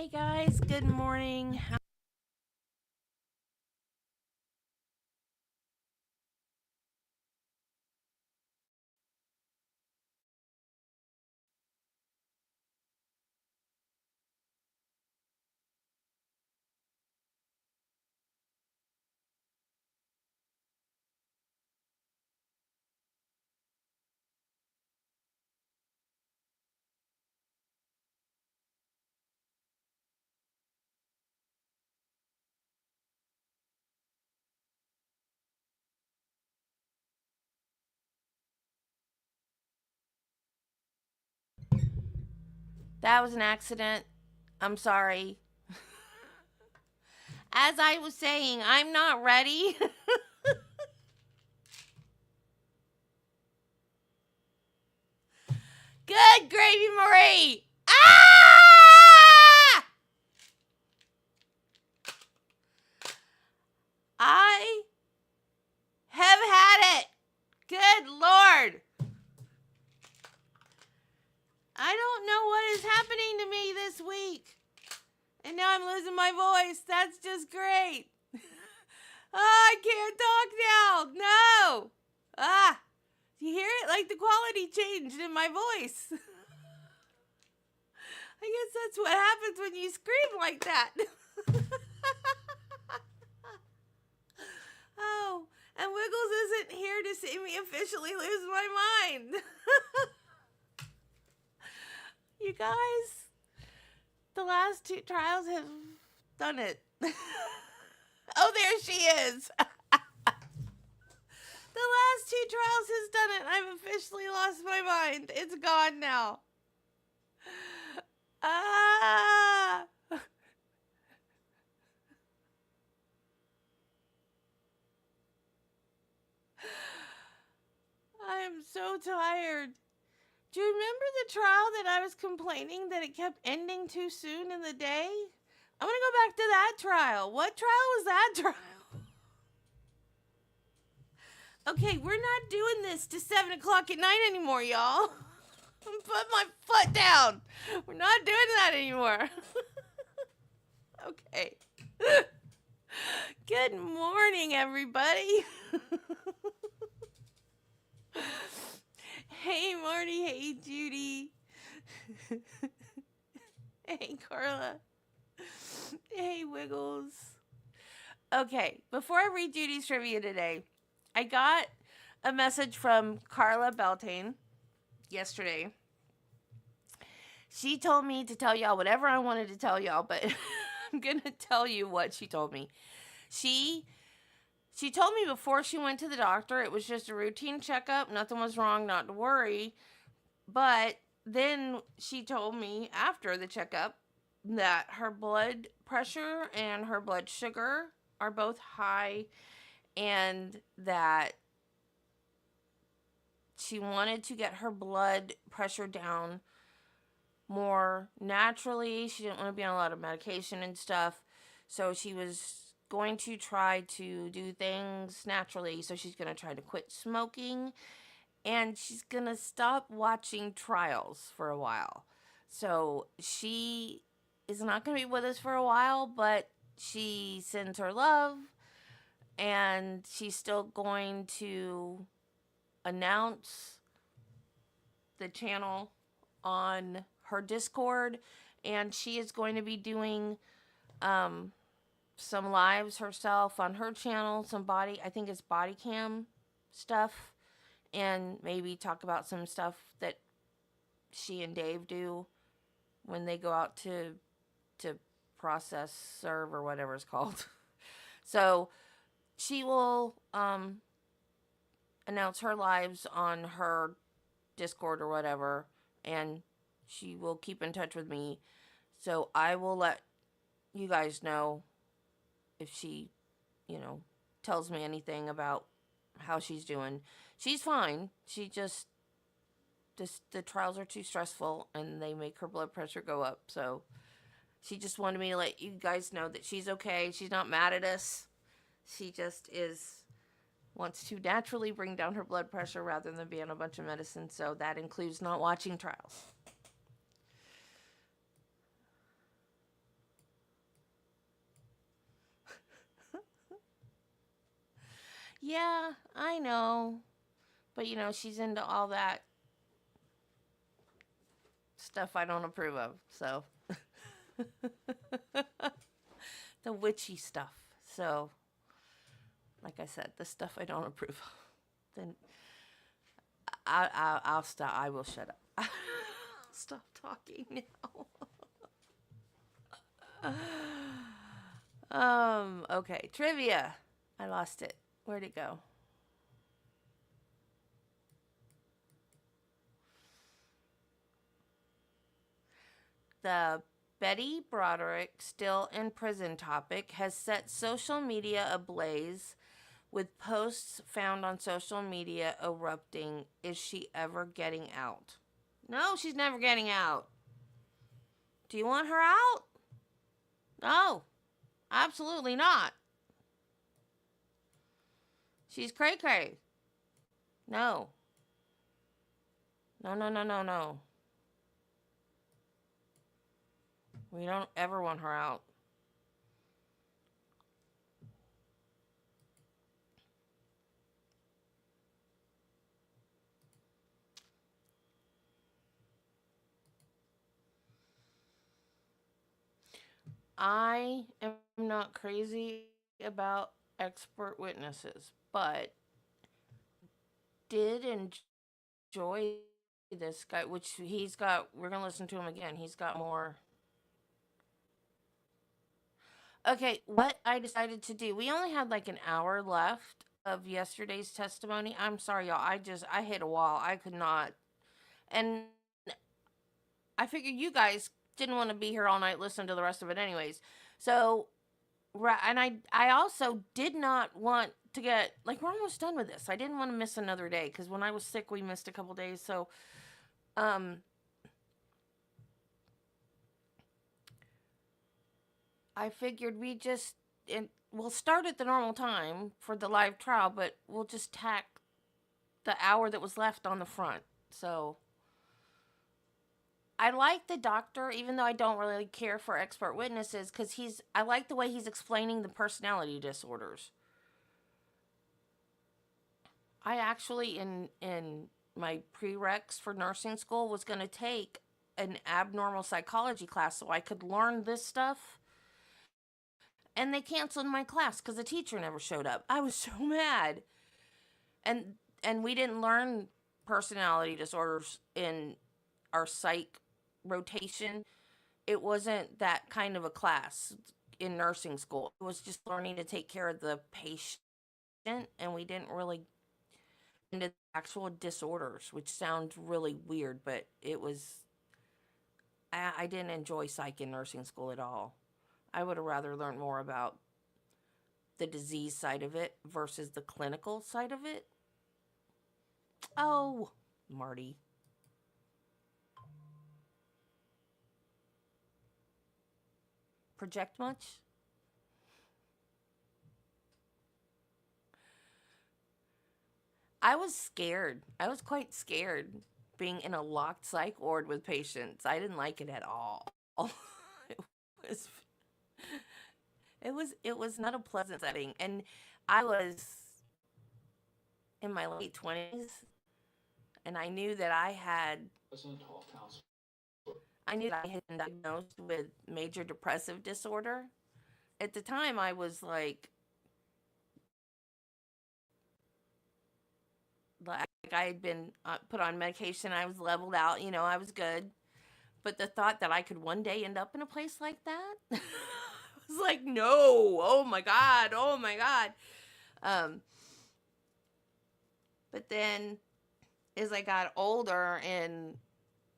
Hey guys, good morning. That was an accident. I'm sorry. As I was saying, I'm not ready. Good gravy, Marie. Ah! I have had it. Good Lord. I don't know what is happening to me this week. And now I'm losing my voice. That's just great. I can't talk now. No. Do you hear it? Like the quality changed in my voice. I guess that's what happens when you scream like that. Oh, and Wiggles isn't here to see me officially lose my mind. You guys, the last two trials have done it. Oh, there she is. The last two trials has done it. I've officially lost my mind. It's gone now. Ah! I am so tired. Do you remember the trial that I was complaining that it kept ending too soon in the day? I'm going to go back to that trial. What trial was that trial? Okay, we're not doing this to 7 o'clock at night anymore, y'all. I'm putting my foot down. We're not doing that anymore. Okay. Good morning, everybody. Hey, Marty. Hey, Judy. Hey, Carla. Hey, Wiggles. Okay, before I read Judy's trivia today, I got a message from Carla Beltane yesterday. She told me to tell y'all whatever I wanted to tell y'all, but I'm going to tell you what she told me. She told me before she went to the doctor, it was just a routine checkup. Nothing was wrong, not to worry. But then she told me after the checkup that her blood pressure and her blood sugar are both high, and that she wanted to get her blood pressure down more naturally. She didn't want to be on a lot of medication and stuff. So she was going to try to do things naturally. So she's going to try to quit smoking, and she's going to stop watching trials for a while. So she is not going to be with us for a while, but she sends her love, and she's still going to announce the channel on her Discord, and she is going to be doing some lives herself on her channel, I think it's body cam stuff, and maybe talk about some stuff that she and Dave do when they go out to process, serve, or whatever it's called. So she will announce her lives on her Discord or whatever, and she will keep in touch with me. So I will let you guys know if she, tells me anything about how she's doing. She's fine. She just the trials are too stressful and they make her blood pressure go up. So she just wanted me to let you guys know that she's okay. She's not mad at us. She just wants to naturally bring down her blood pressure rather than be on a bunch of medicine. So that includes not watching trials. Yeah, I know. But she's into all that stuff I don't approve of. So, the witchy stuff. So, like I said, the stuff I don't approve of. Then I'll stop. I will shut up. I'll stop talking now. Okay. Trivia. I lost it. Where'd it go? The Betty Broderick still in prison topic has set social media ablaze with posts found on social media erupting. Is she ever getting out? No, she's never getting out. Do you want her out? No, absolutely not. She's cray cray. No. No, no, no, no, no. We don't ever want her out. I am not crazy about expert witnesses, but did enjoy this guy, which he's got. We're gonna listen to him again. He's got more. Okay, what I decided to do. We only had like an hour left of yesterday's testimony. I'm sorry, y'all. I hit a wall. I could not. And I figured you guys didn't want to be here all night listening to the rest of it anyways. So, and I also did not want to get, like, we're almost done with this. I didn't want to miss another day because when I was sick, we missed a couple days. So, um, I figured we'll start at the normal time for the live trial, but we'll just tack the hour that was left on the front. So, I like the doctor, even though I don't really care for expert witnesses, because I like the way he's explaining the personality disorders. I actually, in my prereqs for nursing school, was going to take an abnormal psychology class so I could learn this stuff. And they canceled my class because the teacher never showed up. I was so mad. And we didn't learn personality disorders in our psych rotation. It wasn't that kind of a class in nursing school. It was just learning to take care of the patient, and we didn't really into actual disorders, which sounds really weird, but it was. I didn't enjoy psych in nursing school at all. I would have rather learned more about the disease side of it versus the clinical side of it. Oh, Marty. Project much? I was scared. I was quite scared being in a locked psych ward with patients. I didn't like it at all. it was it was not a pleasant setting, and I was in my late 20s, and I knew that I had been diagnosed with major depressive disorder. At the time I was like I had been put on medication. I was leveled out, I was good. But the thought that I could one day end up in a place like that, I was like, no, oh my God, oh my God. Um, but then as I got older and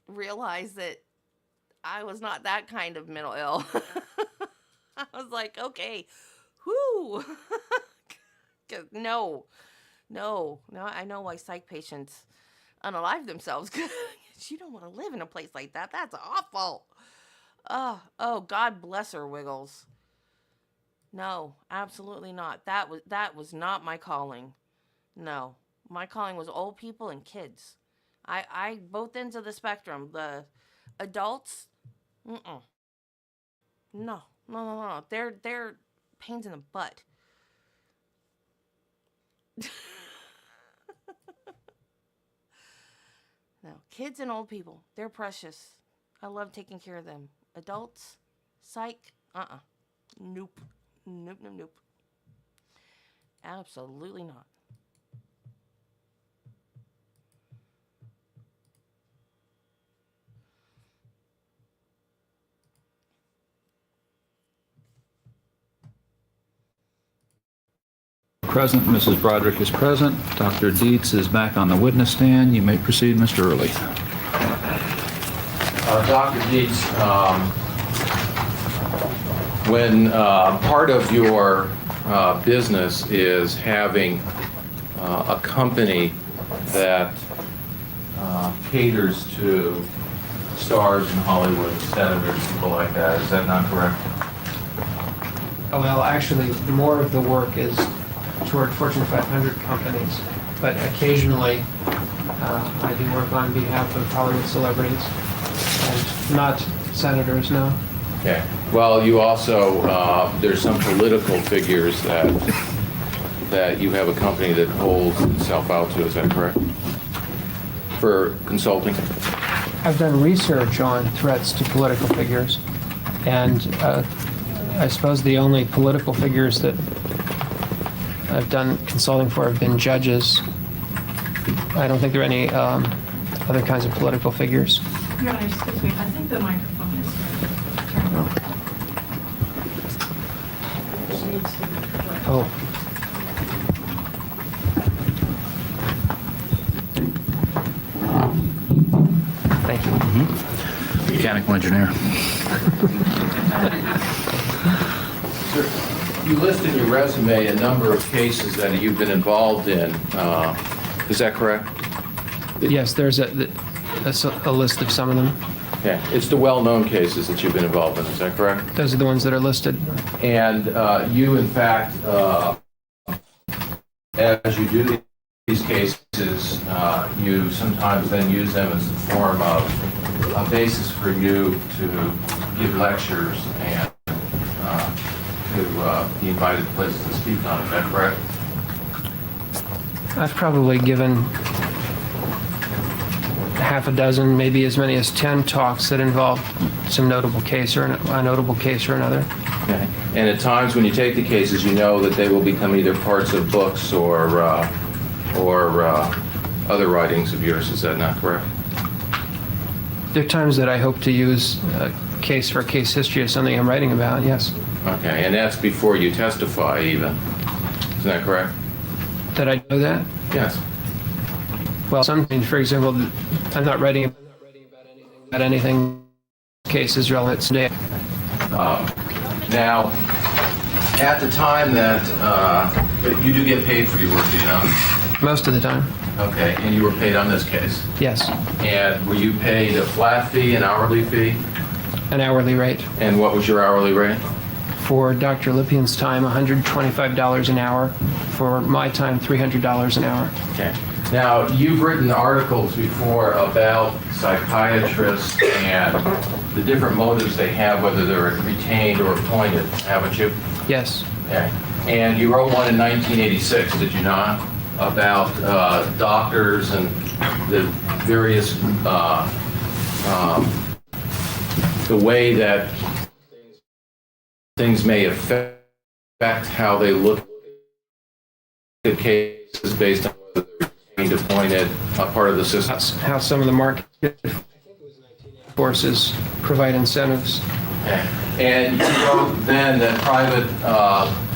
realized that I was not that kind of mental ill, I was like, okay, whoo. No, no, no, I know why psych patients unalive themselves. You don't want to live in a place like that. That's awful. Oh, God bless her, Wiggles. No, absolutely not. That was not my calling. No, my calling was old people and kids. I both ends of the spectrum. The adults, mm-mm. No, no, no, no. They're pains in the butt. No, kids and old people, they're precious. I love taking care of them. Adults, psych, nope. Nope, nope, nope. Absolutely not. Present. Mrs. Broderick is present. Dr. Dietz is back on the witness stand. You may proceed, Mr. Early. Dr. Dietz, when part of your business is having a company that caters to stars in Hollywood, senators, people like that, is that not correct? Well, actually, more of the work is toward Fortune 500 companies, but occasionally I do work on behalf of Hollywood celebrities, and not senators, no. Okay. Well, you also, there's some political figures that you have a company that holds itself out to, is that correct? For consulting? I've done research on threats to political figures, and I suppose the only political figures that I've done consulting for have been judges. I don't think there are any other kinds of political figures. Your Honor, excuse me, I think the microphone is turned on. Oh. Thank you. Mechanical engineer. Sir, you list in your resume a number of cases that you've been involved in. Is that correct? Yes, there's a list of some of them. Yeah, it's the well-known cases that you've been involved in, is that correct? Those are the ones that are listed. And you, in fact, as you do these cases, you sometimes then use them as a form of a basis for you to give lectures and to be invited to places to speak on. Is that correct? I've probably given half a dozen, maybe as many as 10 talks that involve some notable case or a notable case or another. Okay. And at times when you take the cases, you know that they will become either parts of books or other writings of yours. Is that not correct? There are times that I hope to use a case for a case history of something I'm writing about, yes. Okay, and that's before you testify even. Isn't that correct? Did I know that? Yes. Well, something, for example, I'm not writing about anything cases relevant today. Now, at the time that you do get paid for your work, do you know? Most of the time, Okay, and you were paid on this case. yes. And were you paid a flat fee, an hourly fee? An hourly rate. And what was your hourly rate? For Dr. Lipian's time, $125 an hour. For my time, $300 an hour. Okay. Now, you've written articles before about psychiatrists and the different motives they have, whether they're retained or appointed, haven't you? Yes. Okay. And you wrote one in 1986, did you not? About doctors and the various, the way that things may affect how they look at cases based on whether they're retained, appointed, part of the system. That's how some of the market forces provide incentives. Okay. And you wrote then that private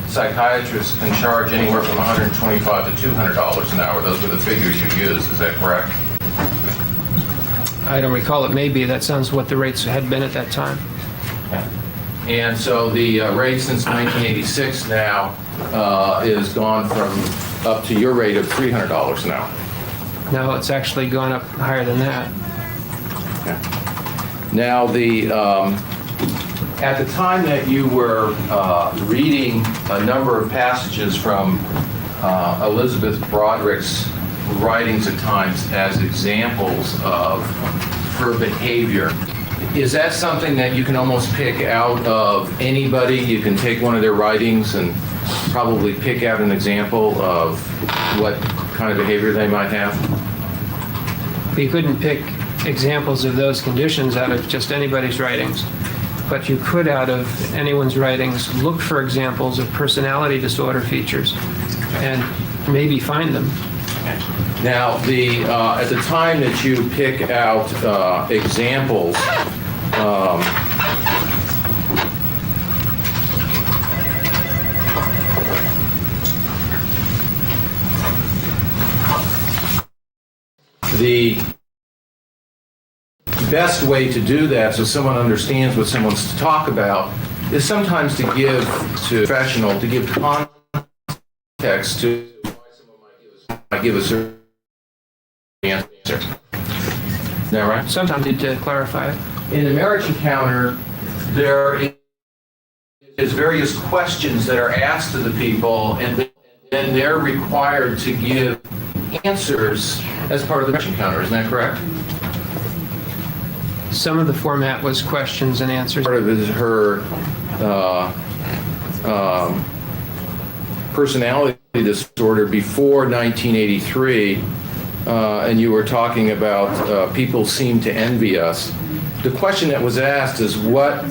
psychiatrists can charge anywhere from $125 to $200 an hour. Those were the figures you used, is that correct? I don't recall it. Maybe that sounds what the rates had been at that time. Okay. And so the rate since 1986 now is gone from up to your rate of $300 an hour. No, it's actually gone up higher than that. Okay. Now, at the time that you were reading a number of passages from Elisabeth Broderick's writings at times as examples of her behavior, is that something that you can almost pick out of anybody? You can take one of their writings and probably pick out an example of what kind of behavior they might have? But you couldn't pick examples of those conditions out of just anybody's writings. But you could, out of anyone's writings, look for examples of personality disorder features and maybe find them. Now, at the time that you pick out examples, the best way to do that so someone understands what someone's to talk about is sometimes to give to a professional, to give context to why someone might give a certain answer. Is that right? Sometimes you need to clarify it. In the marriage encounter, there is various questions that are asked to the people, and then they're required to give answers as part of the marriage encounter. Isn't that correct? Some of the format was questions and answers. Part of it is her personality disorder before 1983, and you were talking about people seem to envy us. The question that was asked is, what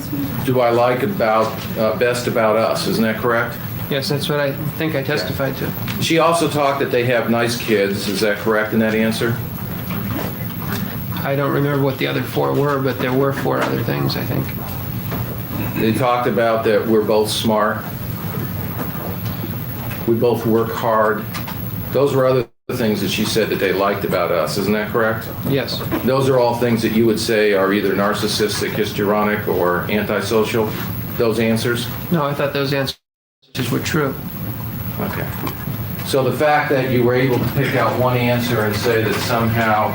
do I like about best about us? Isn't that correct? Yes, that's what I think I testified to. She also talked that they have nice kids. Is that correct in that answer? I don't remember what the other four were, but there were four other things, I think. They talked about that we're both smart. We both work hard. Those were other things that she said that they liked about us. Isn't that correct? Yes. Those are all things that you would say are either narcissistic, histrionic, or antisocial, those answers? No, I thought those answers were true. Okay. So the fact that you were able to pick out one answer and say that somehow,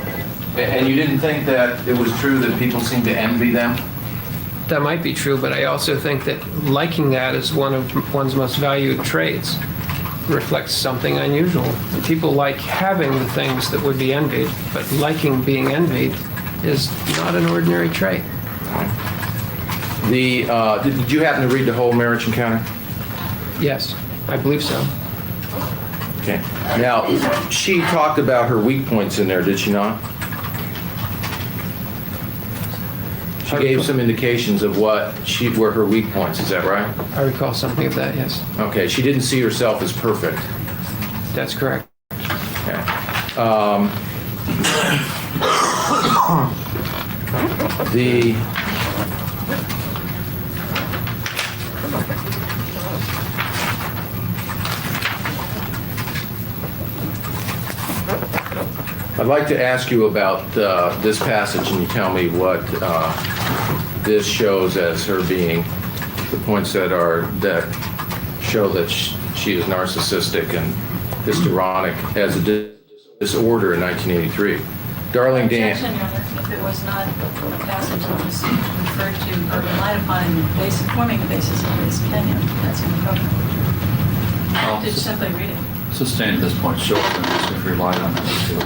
and you didn't think that it was true that people seem to envy them? That might be true, but I also think that liking that is one of one's most valued traits. It reflects something unusual. People like having the things that would be envied, but liking being envied is not an ordinary trait. Did you happen to read the whole marriage encounter? Yes, I believe so. Okay. Now, she talked about her weak points in there, did she not? She gave some indications of where her weak points, is that right? I recall something of that, yes. Okay, she didn't see herself as perfect. That's correct. Okay. I'd like to ask you about this passage, and you tell me what this shows as her being the points that show that she is narcissistic and histrionic as a disorder in 1983. Darling Dan. Objection, Your Honor, if it was not a passage that was referred to or relied upon forming the basis of his opinion, that's inappropriate. I just simply read it. Sustained at this point, short, and just relied on that too.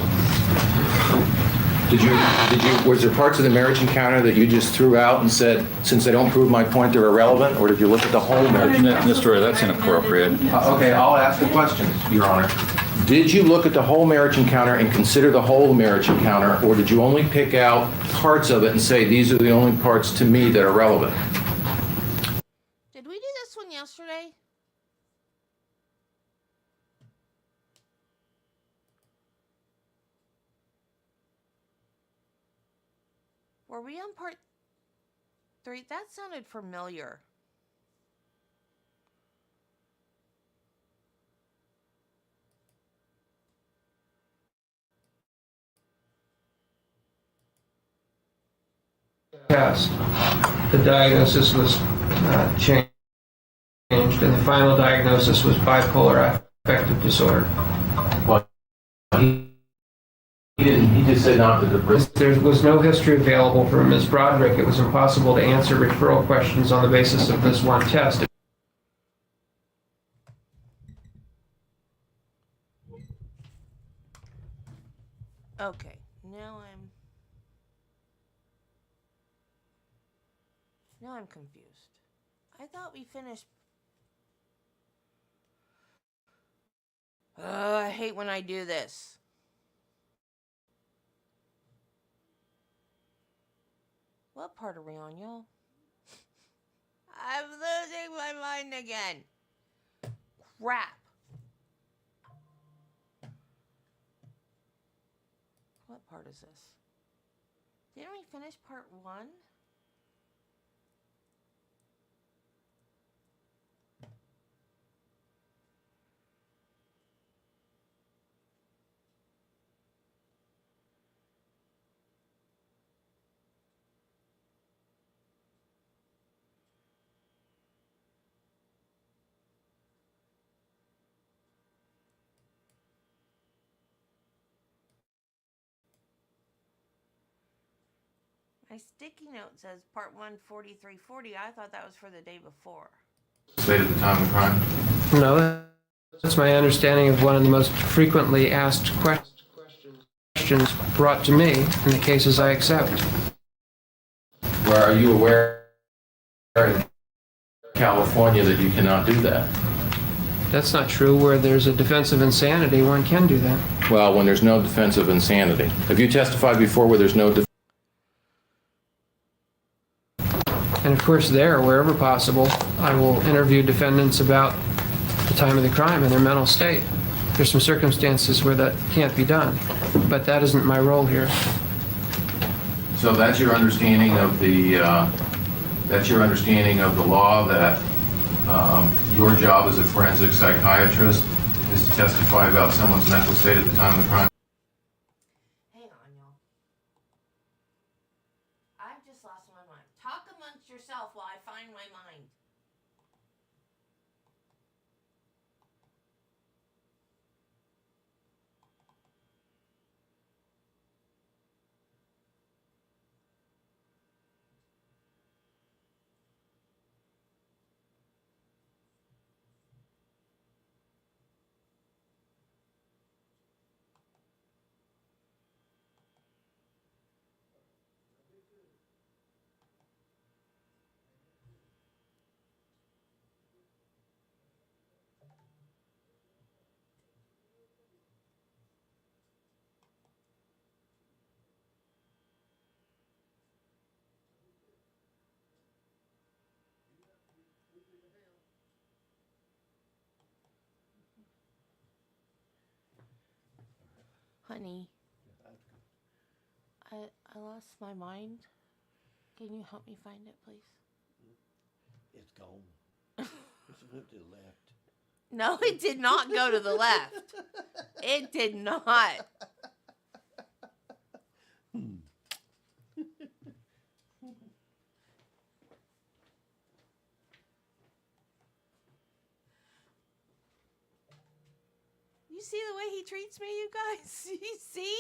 Was there parts of the marriage encounter that you just threw out and said, since they don't prove my point, they're irrelevant? Or did you look at the whole marriage encounter? Mr. Ray, that's inappropriate. Okay, I'll ask the question, Your Honor. Did you look at the whole marriage encounter and consider the whole marriage encounter, or did you only pick out parts of it and say, these are the only parts to me that are relevant? Did we do this one yesterday? Were we on part 3? That sounded familiar. Past, the diagnosis was changed, and the final diagnosis was bipolar affective disorder. Well, he just said not to depress. There was no history available for Ms. Broderick. It was impossible to answer referral questions on the basis of this one test. Okay, now I'm confused. I thought we finished. I hate when I do this. What part are we on, y'all? I'm losing my mind again. Crap. What part is this? Didn't we finish part 1? My sticky note says part 1, 4340. I thought that was for the day before. State at the time of the crime? No, that's my understanding of one of the most frequently asked questions brought to me in the cases I accept. Where are you aware in California that you cannot do that? That's not true. Where there's a defense of insanity, one can do that. Well, when there's no defense of insanity. Have you testified before where there's no defense? And of course there, wherever possible, I will interview defendants about the time of the crime and their mental state. There's some circumstances where that can't be done, but that isn't my role here. So that's your understanding of the law, that your job as a forensic psychiatrist is to testify about someone's mental state at the time of the crime? Hang on, y'all. I've just lost my mind. Talk amongst yourself while I find my mind. Honey, I lost my mind. Can you help me find it, please? It's gone. It went to the left. No, it did not go to the left. It did not. You see the way he treats me, you guys? You see?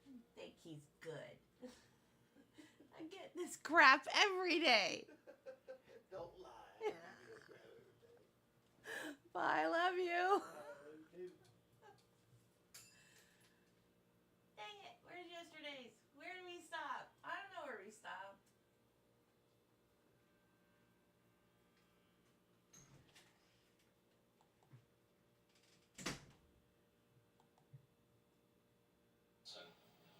I think he's good. I get this crap every day. Don't lie. Bye, I love you. Dang it, where's yesterday's? Where did we stop? I don't know where we stopped.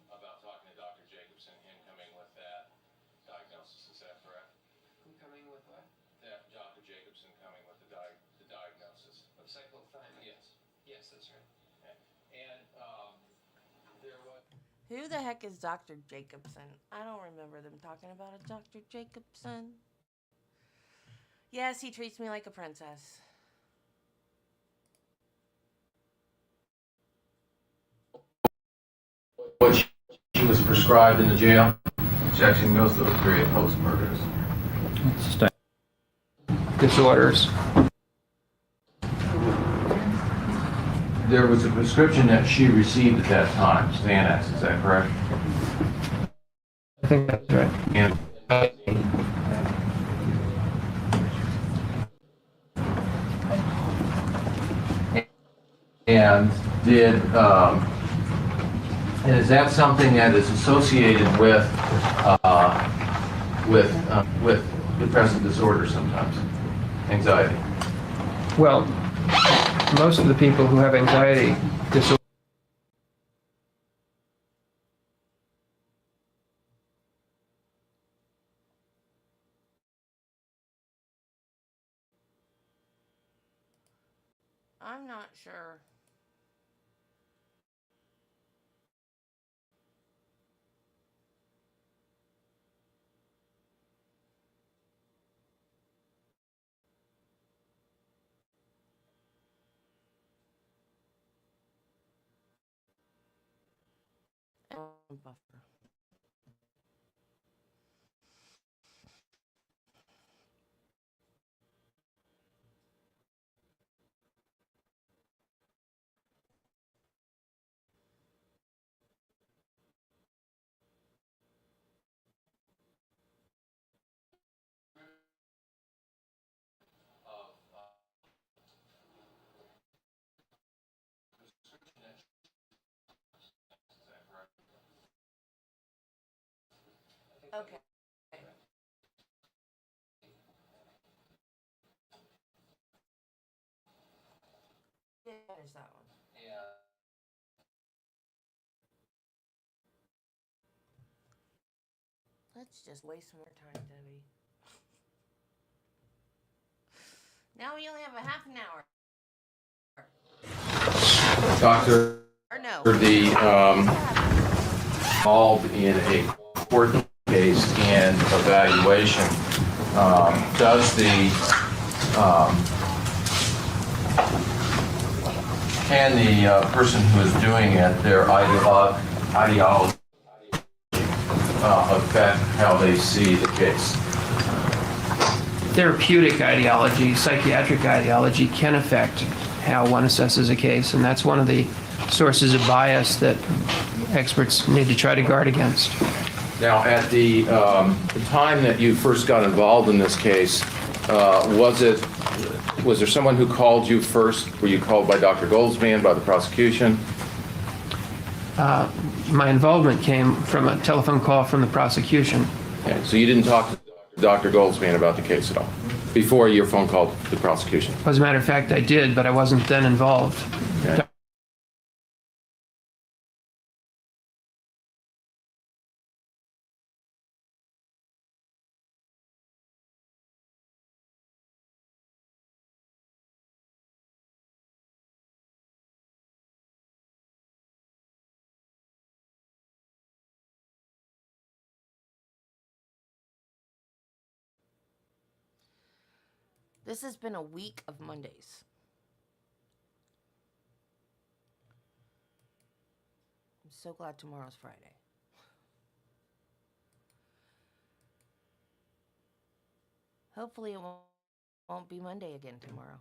About talking to Dr. Jacobson, him coming with that diagnosis, is that correct? I'm coming with what? That Dr. Jacobson coming with the diagnosis. Of cyclothymic? Yes. Yes, that's right. And there was... Who the heck is Dr. Jacobson? I don't remember them talking about a Dr. Jacobson. Yes, he treats me like a princess. What she was prescribed in the jail. Objection goes to the period post-murders. Disorders. There was a prescription that she received at that time, Xanax, is that correct? I think that's right. And did, and is that something that is associated with depressive disorder sometimes? Anxiety? Well, most of the people who have anxiety disorder. I'm not sure. Buffer. Okay. Yeah, there's that one. Let's just waste more time, Debbie. Now we only have a half an hour. Doctor, Or no. involved in a court case and evaluation, does can the person who is doing it, their ideology affect how they see the case? Therapeutic ideology, psychiatric ideology can affect how one assesses a case, and that's one of the sources of bias that experts need to try to guard against. Now, at the time that you first got involved in this case, was there someone who called you first? Were you called by Dr. Goldsman, by the prosecution? My involvement came from a telephone call from the prosecution. Okay, so you didn't talk to Dr. Goldsman about the case at all before your phone call to the prosecution? As a matter of fact, I did, but I wasn't then involved. Okay. This has been a week of Mondays. I'm so glad tomorrow's Friday. Hopefully it won't be Monday again tomorrow.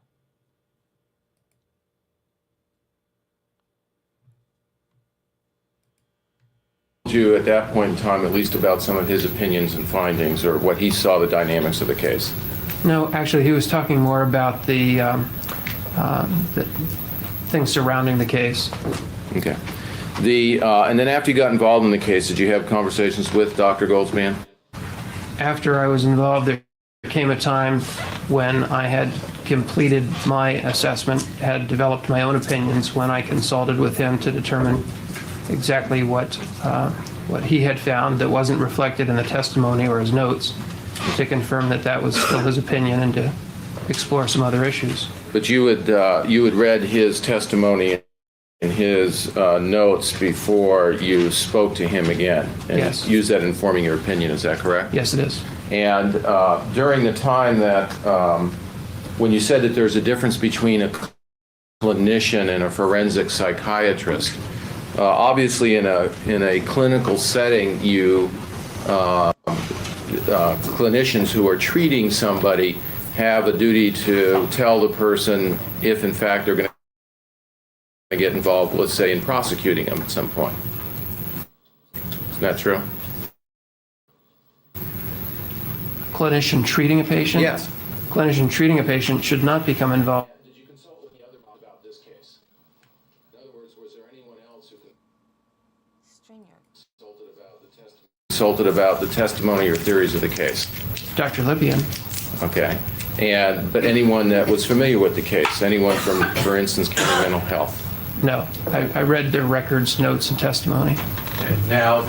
You at that point in time at least about some of his opinions and findings or what he saw the dynamics of the case? No, actually, he was talking more about the things surrounding the case. Okay. And then after you got involved in the case, did you have conversations with Dr. Goldsman? After I was involved, there came a time when I had completed my assessment, had developed my own opinions, when I consulted with him to determine exactly what he had found that wasn't reflected in the testimony or his notes, to confirm that that was still his opinion and to explore some other issues. But you had read his testimony and his notes before you spoke to him again, and Yes. used that in forming your opinion. Is that correct? Yes, it is. And during the time that, when you said that there's a difference between a clinician and a forensic psychiatrist, obviously in a clinical setting, you clinicians who are treating somebody have a duty to tell the person if in fact they're going to get involved, let's say, in prosecuting them at some point. Isn't that true? Clinician treating a patient? Yes. Clinician treating a patient should not become involved. Did you consult with the other about this case? In other words, was there anyone else who consulted about the testimony or theories of the case? Dr. Lippian? Okay. But anyone that was familiar with the case, anyone from, for instance, county mental health? No, I read their records, notes, and testimony. Okay. Now,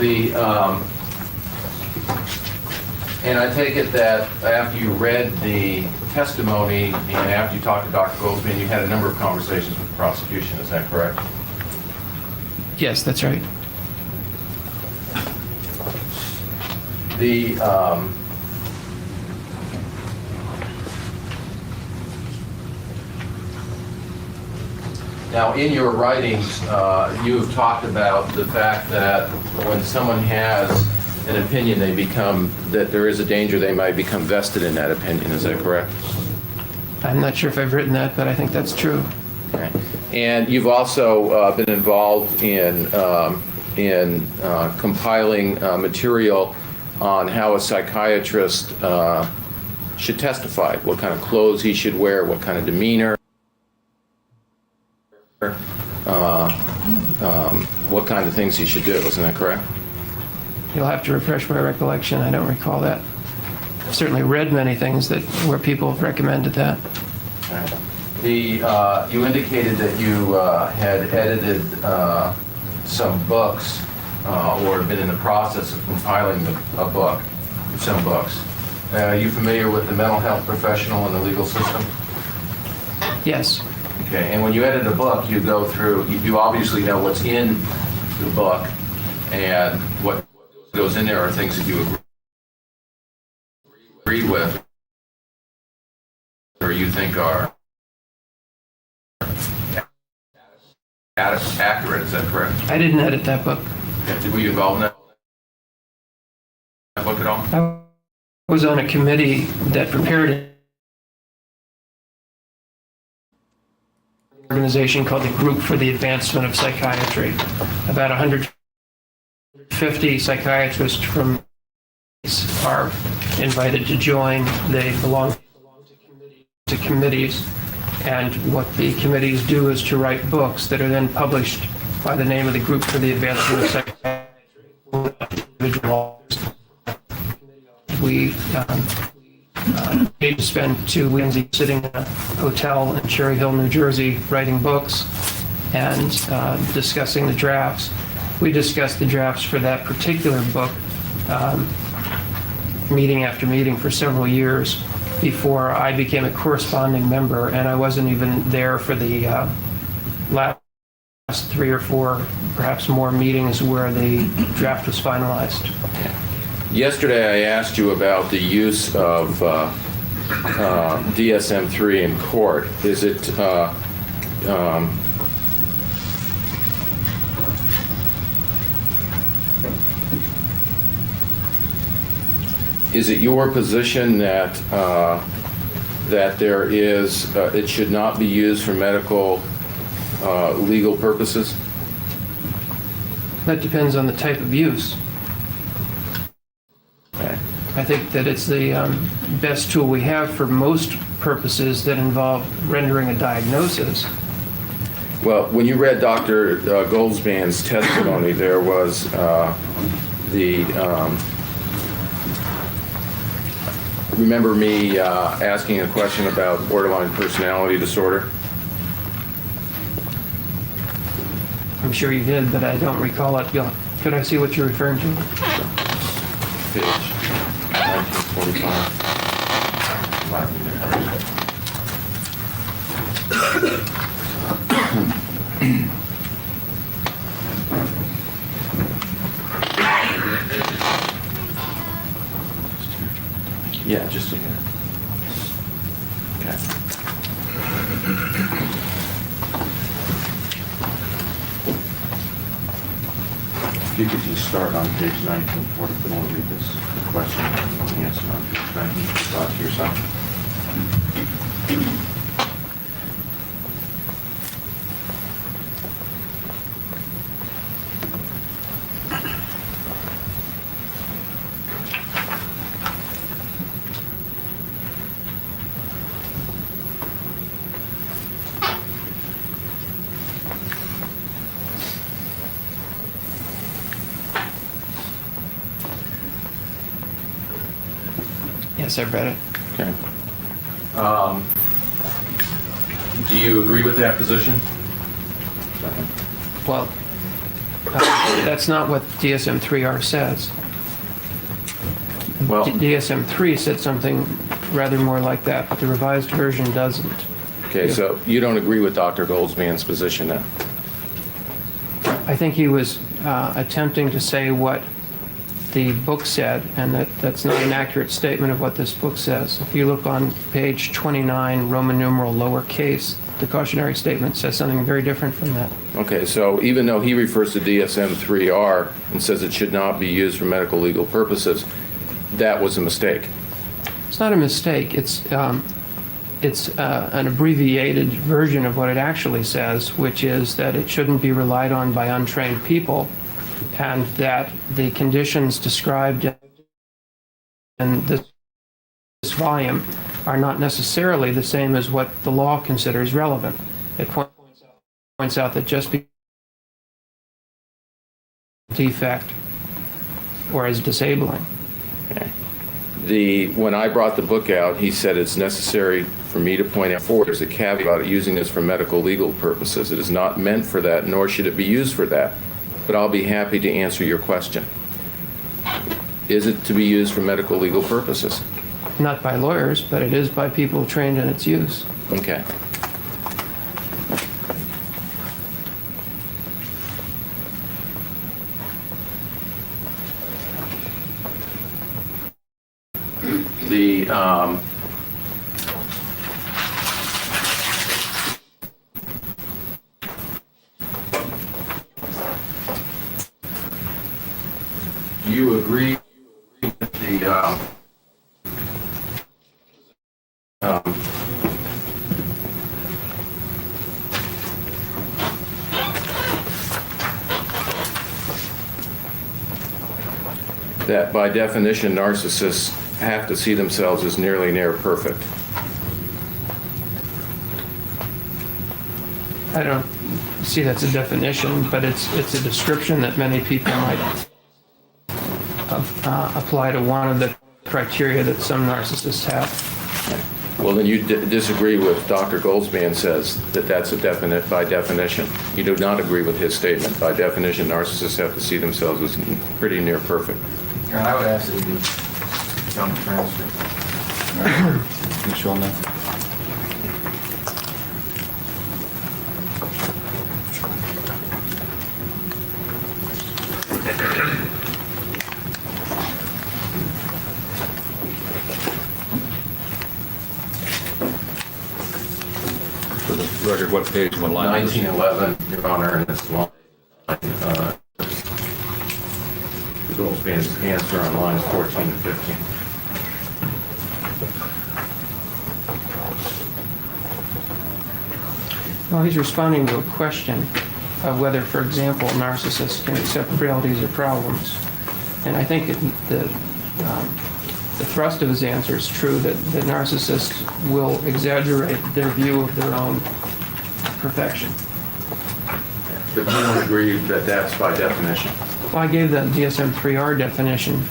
and I take it that after you read the testimony and after you talked to Dr. Goldsman, you had a number of conversations with the prosecution, is that correct? Yes, that's right. Now, in your writings, you have talked about the fact that when someone has an opinion, that there is a danger they might become vested in that opinion. Is that correct? I'm not sure if I've written that, but I think that's true. Okay. And you've also been involved in compiling material on how a psychiatrist should testify, what kind of clothes he should wear, what kind of demeanor, what kind of things he should do. Isn't that correct? You'll have to refresh my recollection. I don't recall that. I've certainly read many things where people have recommended that. Okay. You indicated that you had edited some books or been in the process of compiling some books. Are you familiar with the mental health professional and the legal system? Yes. Okay, and when you edit a book, you go through, you obviously know what's in the book, and what goes in there are things that you agree with or you think are accurate. Is that correct? I didn't edit that book. Okay. Were you involved in that book at all? I was on a committee that prepared an organization called the Group for the Advancement of Psychiatry. About 150 psychiatrists from are invited to join. They belong to committees, and what the committees do is to write books that are then published by the name of the Group for the Advancement of Psychiatry. Individual we need to spend 2 weeks sitting in a hotel in Cherry Hill, New Jersey, writing books and discussing the drafts. We discussed the drafts for that particular book meeting after meeting for several years before I became a corresponding member, and I wasn't even there for the last 3 or 4, perhaps more meetings where the draft was finalized. Yesterday, I asked you about the use of DSM-3 in court. Is it your position that there is it should not be used for medical legal purposes? That depends on the type of use. Okay. I think that it's the best tool we have for most purposes that involve rendering a diagnosis. Well, when you read Dr. Goldsman's testimony, there was remember me asking a question about borderline personality disorder? I'm sure you did, but I don't recall it. Could I see what you're referring to? Page 1945. Yeah, just a minute. Okay. If you could just start on page 1940, we'll read this question and answer on page 19. Start to yourself. Yes, I've read it. Okay. Do you agree with that position? Well, that's not what DSM-3R says. Well, DSM-3 said something rather more like that, but the revised version doesn't. okay, so you don't agree with Dr. Goldsman's position then? I think he was attempting to say what the book said, and that's not an accurate statement of what this book says. If you look on page 29, Roman numeral lowercase, the cautionary statement says something very different from that. Okay, so even though he refers to DSM-3R and says it should not be used for medical legal purposes, that was a mistake. It's not a mistake. It's an abbreviated version of what it actually says, which is that it shouldn't be relied on by untrained people, and that the conditions described in this volume are not necessarily the same as what the law considers relevant. It points out that just because defect or as disabling. When I brought the book out, he said it's necessary for me to point out there's a caveat about using this for medical legal purposes. It is not meant for that, nor should it be used for that. But I'll be happy to answer your question. Is it to be used for medical legal purposes? Not by lawyers, but it is by people trained in its use. Okay. Do you agree with that by definition narcissists have to see themselves as nearly near perfect? I don't see that's a definition, but it's a description that many people might apply to one of the criteria that some narcissists have. Well, then you disagree with Dr. Goldsman says that that's a definite by definition. You do not agree with his statement. By definition, narcissists have to see themselves as pretty near perfect. And I would ask that it be done transcript. You sure now? For the record, what page, what line? 1911, Your Honor, and it's line, Goldsman's answer on lines 14 and 15. Well, he's responding to a question of whether, for example, narcissists can accept frailties or problems. And I think the thrust of his answer is true, that narcissists will exaggerate their view of their own perfection. But you don't agree that that's by definition? Well, I gave the DSM-3R definition.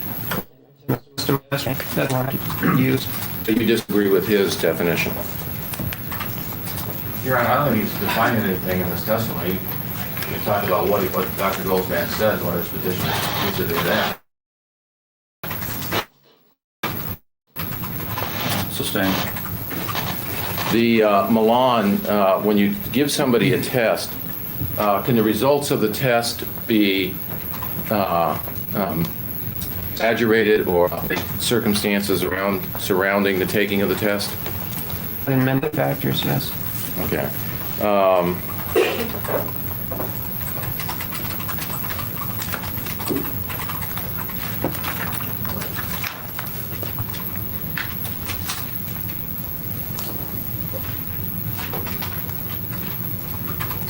That's one I used. But you disagree with his definition? Your Honor, I don't think he's defining anything in this testimony. You talk about what Dr. Goldsman says, what his position is to do that. Sustained. The Milan, when you give somebody a test, can the results of the test be exaggerated or circumstances surrounding the taking of the test? In many factors, yes. Okay.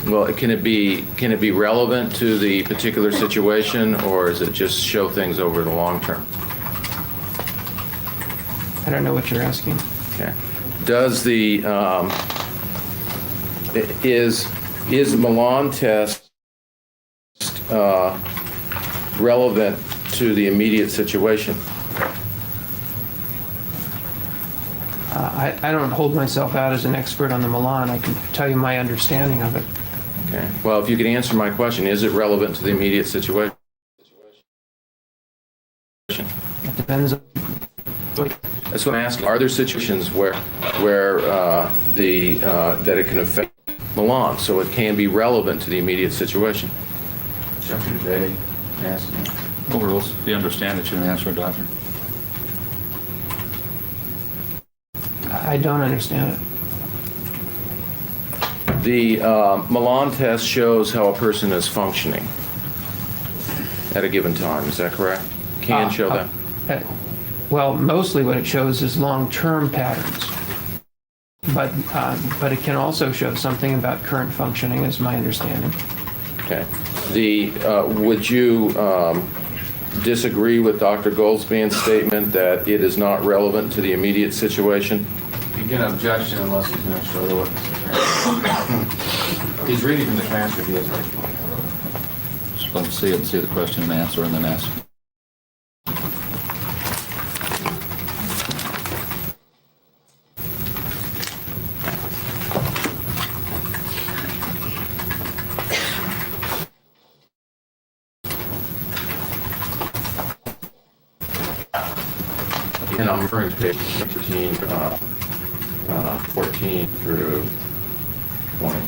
Well, can it be relevant to the particular situation, or is it just show things over the long term? I don't know what you're asking. Okay. Does the is the Milan test relevant to the immediate situation? I don't hold myself out as an expert on the Milan. I can tell you my understanding of it. Okay. Well, if you could answer my question, is it relevant to the immediate situation? It depends on That's what I'm asking. Are there situations where that it can affect Milan, so it can be relevant to the immediate situation? Dr. Day, asking. Overall, we understand that you can answer, Doctor. I don't understand it. The Milan test shows how a person is functioning at a given time. Is that correct? Can show that. Well, mostly what it shows is long-term patterns. But it can also show something about current functioning, is my understanding. Okay. Would you disagree with Dr. Goldsman's statement that it is not relevant to the immediate situation? You get an objection unless he's going to show the witness. He's reading from the transcript. He has right. Just let us see it and see the question and answer, and then ask. And I'm referring to page 13, 14 through 20.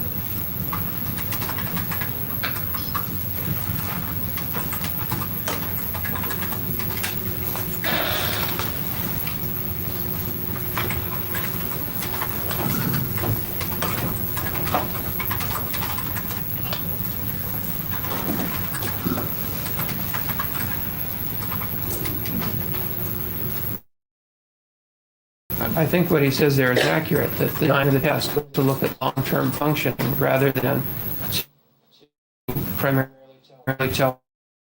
I think what he says there is accurate, that the design of the test was to look at long-term functioning rather than to primarily tell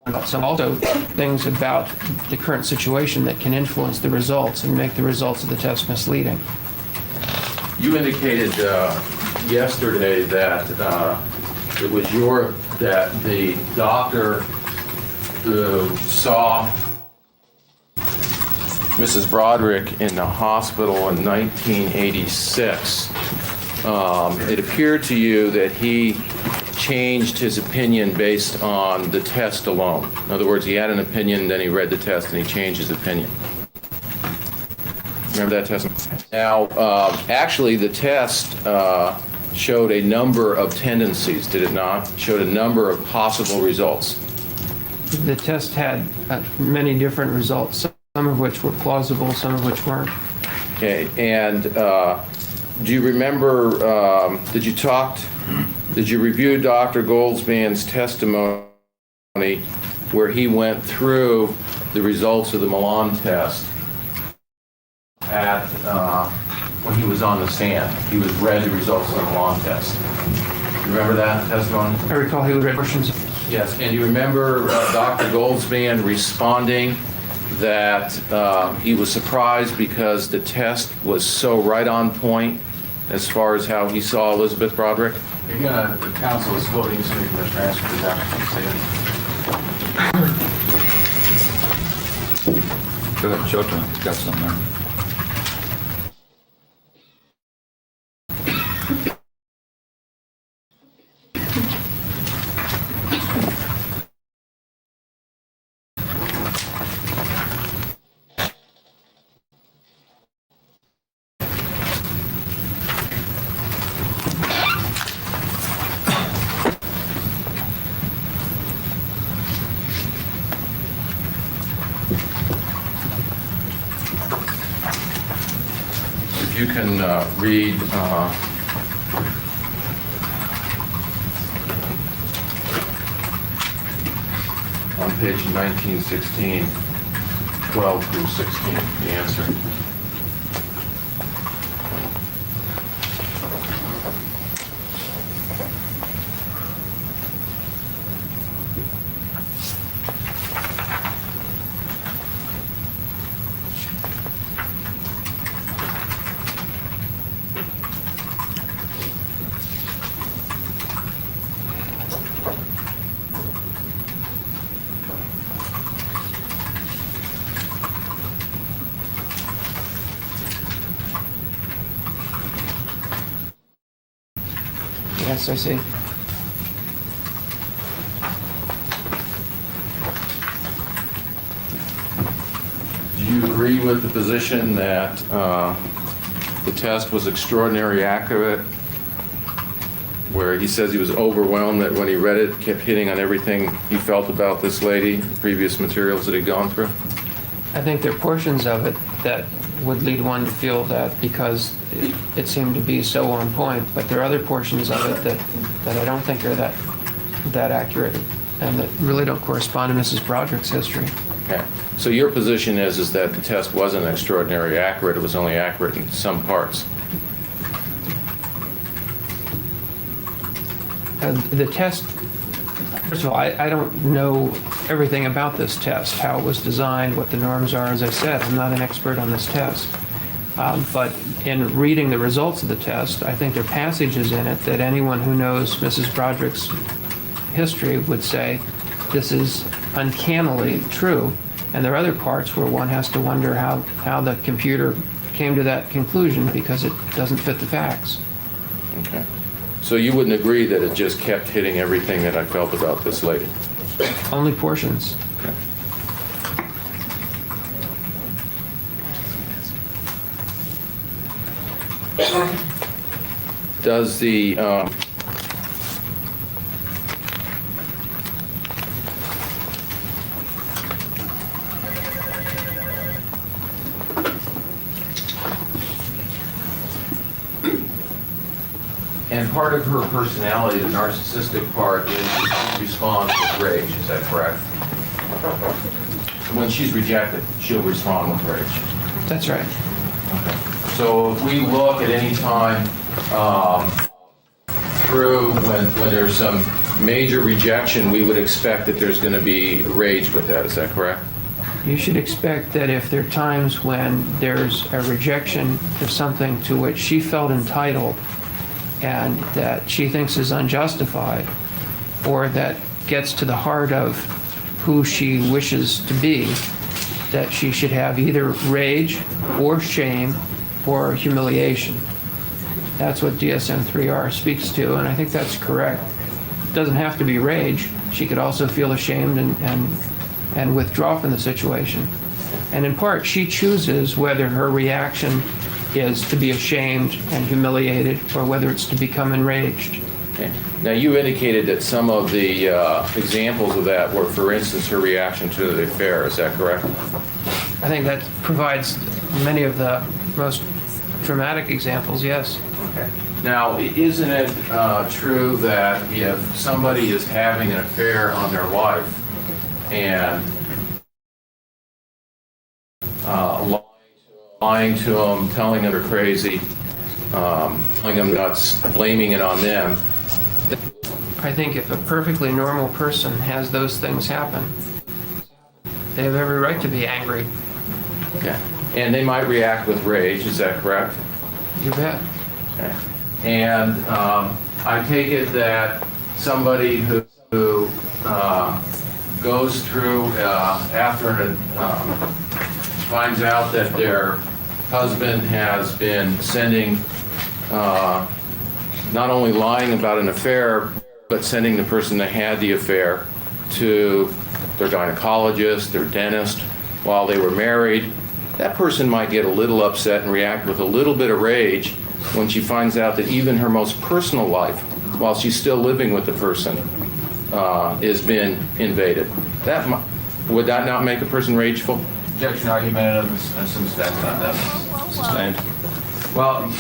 about some also things about the current situation that can influence the results and make the results of the test misleading. You indicated yesterday that it was that the doctor who saw Mrs. Broderick in the hospital in 1986, it appeared to you that he changed his opinion based on the test alone. In other words, he had an opinion, then he read the test, and he changed his opinion. Remember that test? Now, actually, the test showed a number of tendencies, did it not? Showed a number of possible results. The test had many different results, some of which were plausible, some of which weren't. Okay, and do you remember, did you review Dr. Goldsman's testimony where he went through the results of the Milan test when he was on the stand? He was read the results of the Milan test. You remember that testimony? I recall he read portions. Yes, and you remember Dr. Goldsman responding that he was surprised because the test was so right on point as far as how he saw Elisabeth Broderick? Again, the counsel is quoting something from the transcript. Is that what you say? Go ahead and show it to him. He's got something there. If you can read on page 1916, 12 through 16, the answer. Yes, I see. Do you agree with the position that the test was extraordinarily accurate, where he says he was overwhelmed that when he read it, kept hitting on everything he felt about this lady, the previous materials that he'd gone through? I think there are portions of it that would lead one to feel that because it seemed to be so on point, but there are other portions of it that I don't think are that accurate and that really don't correspond to Mrs. Broderick's history. Okay. So your position is that the test wasn't extraordinarily accurate, it was only accurate in some parts? The test, first of all, I don't know everything about this test, how it was designed, what the norms are. As I said, I'm not an expert on this test. But in reading the results of the test, I think there are passages in it that anyone who knows Mrs. Broderick's history would say this is uncannily true. And there are other parts where one has to wonder how the computer came to that conclusion because it doesn't fit the facts. Okay. So you wouldn't agree that it just kept hitting everything that I felt about this lady? Only portions. Okay. Does the and part of her personality, the narcissistic part, is she responds with rage, is that correct? When she's rejected, she'll respond with rage. That's right. Okay. So if we look at any time through when there's some major rejection, we would expect that there's going to be rage with that, is that correct? You should expect that if there are times when there's a rejection of something to which she felt entitled and that she thinks is unjustified, or that gets to the heart of who she wishes to be, that she should have either rage or shame or humiliation. That's what DSM-3R speaks to, and I think that's correct. It doesn't have to be rage. She could also feel ashamed and withdraw from the situation. And in part, she chooses whether her reaction is to be ashamed and humiliated or whether it's to become enraged. Okay. Now, you indicated that some of the examples of that were, for instance, her reaction to the affair. Is that correct? I think that provides many of the most dramatic examples, yes. Okay. Now, isn't it true that if somebody is having an affair on their wife and lying to them, telling them they're crazy, telling them nuts, blaming it on them? I think if a perfectly normal person has those things happen, they have every right to be angry. Okay. And they might react with rage, is that correct? You bet. Okay. And I take it that somebody who goes through after finds out that their husband has been sending, not only lying about an affair, but sending the person that had the affair to their gynecologist, their dentist, while they were married. That person might get a little upset and react with a little bit of rage when she finds out that even her most personal life, while she's still living with the person, has been invaded. Would that not make a person rageful? Objection, argument of some steps on that. Sustained. Well,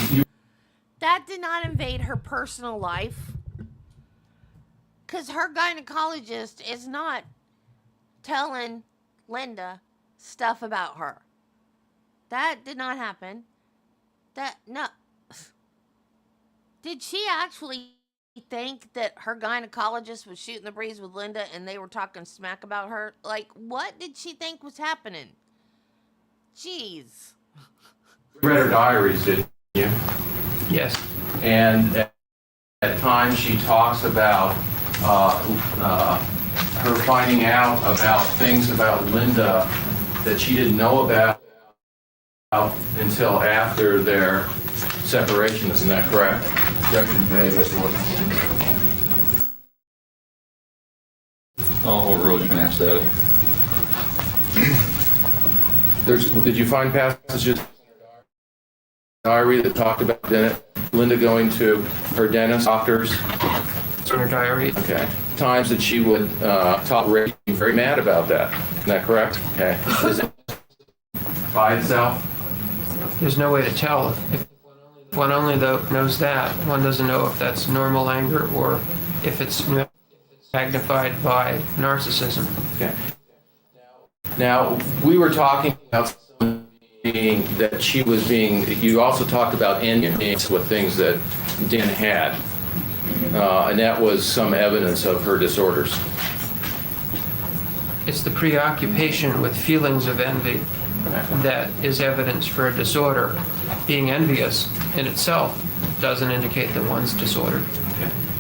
That did not invade her personal life. Because her gynecologist is not telling Linda stuff about her. That did not happen. No. Did she actually think that her gynecologist was shooting the breeze with Linda and they were talking smack about her? Like, what did she think was happening? Jeez. you read her diaries, didn't you? Yes. And at times she talks about her finding out about things about Linda that she didn't know about until after their separation. Isn't that correct? Objection made, Mr. Wood. I'll overrule, you can answer that. Did you find passages in her diary that talked about Linda going to her dentist, doctors? It's in her diary. Okay. Times that she would talk Rick, very mad about that. Isn't that correct? Okay. Is it by itself? There's no way to tell. If one only knows that, one doesn't know if that's normal anger or if it's magnified by narcissism. Okay. Now, we were talking about that she was being, you also talked about envy with things that Dan had. And that was some evidence of her disorders. It's the preoccupation with feelings of envy that is evidence for a disorder. Being envious in itself doesn't indicate that one's disordered.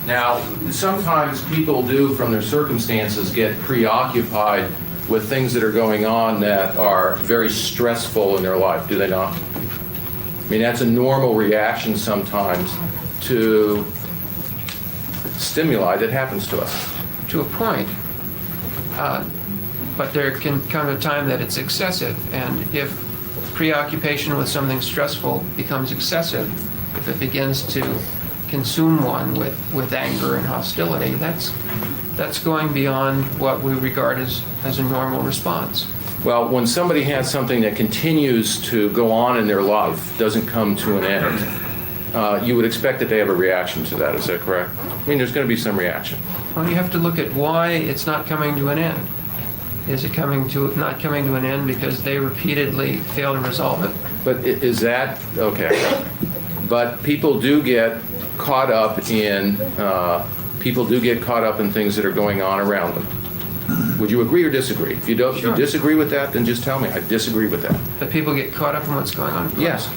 Now, sometimes people do, from their circumstances, get preoccupied with things that are going on that are very stressful in their life, do they not? I mean, that's a normal reaction sometimes to stimuli that happens to us. To a point. But there can come a time that it's excessive, and if preoccupation with something stressful becomes excessive, if it begins to consume one with anger and hostility, that's going beyond what we regard as a normal response. Well, when somebody has something that continues to go on in their life, doesn't come to an end, you would expect that they have a reaction to that. Is that correct? I mean, there's going to be some reaction. Well, you have to look at why it's not coming to an end. Is it not coming to an end because they repeatedly fail to resolve it? But is that, okay. But people do get caught up in things that are going on around them. Would you agree or disagree? If you don't, Sure. If you disagree with that, then just tell me. I disagree with that. That people get caught up in what's going on? Yes.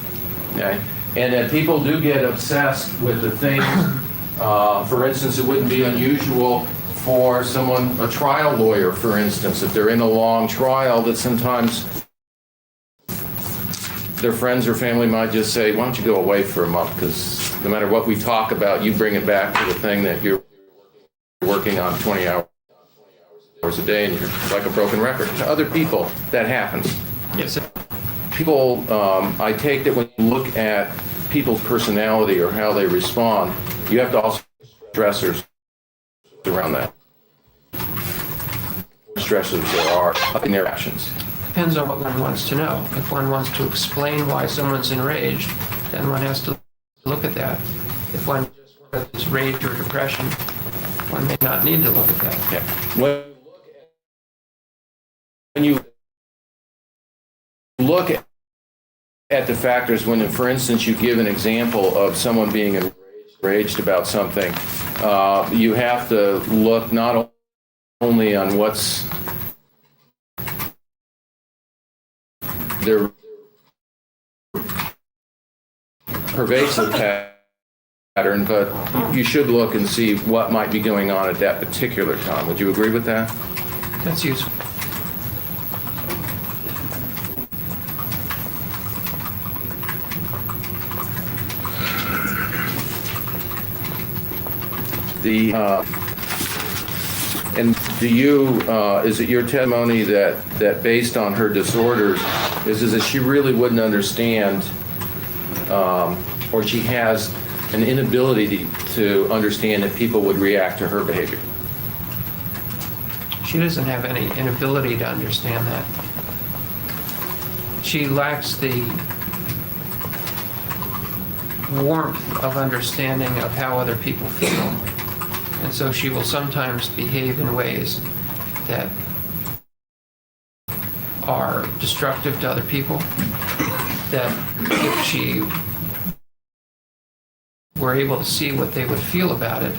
Okay. And that people do get obsessed with the things, for instance, it wouldn't be unusual for someone, a trial lawyer, for instance, if they're in a long trial, that sometimes their friends or family might just say, why don't you go away for a month? Because no matter what we talk about, you bring it back to the thing that you're working on 20 hours a day, and you're like a broken record. To other people, that happens. Yes. People, I take that when you look at people's personality or how they respond, you have to also stressors around that. Stressors there are in their actions. Depends on what one wants to know. If one wants to explain why someone's enraged, then one has to look at that. If one just wants rage or depression, one may not need to look at that. Yeah. When you look at the factors, when, for instance, you give an example of someone being enraged about something, you have to look not only on what's their pervasive pattern, but you should look and see what might be going on at that particular time. Would you agree with that? That's useful. And do you, is it your testimony that based on her disorders, is that she really wouldn't understand, or she has an inability to understand that people would react to her behavior? She doesn't have any inability to understand that. She lacks the warmth of understanding of how other people feel. And so she will sometimes behave in ways that are destructive to other people, that if she were able to see what they would feel about it,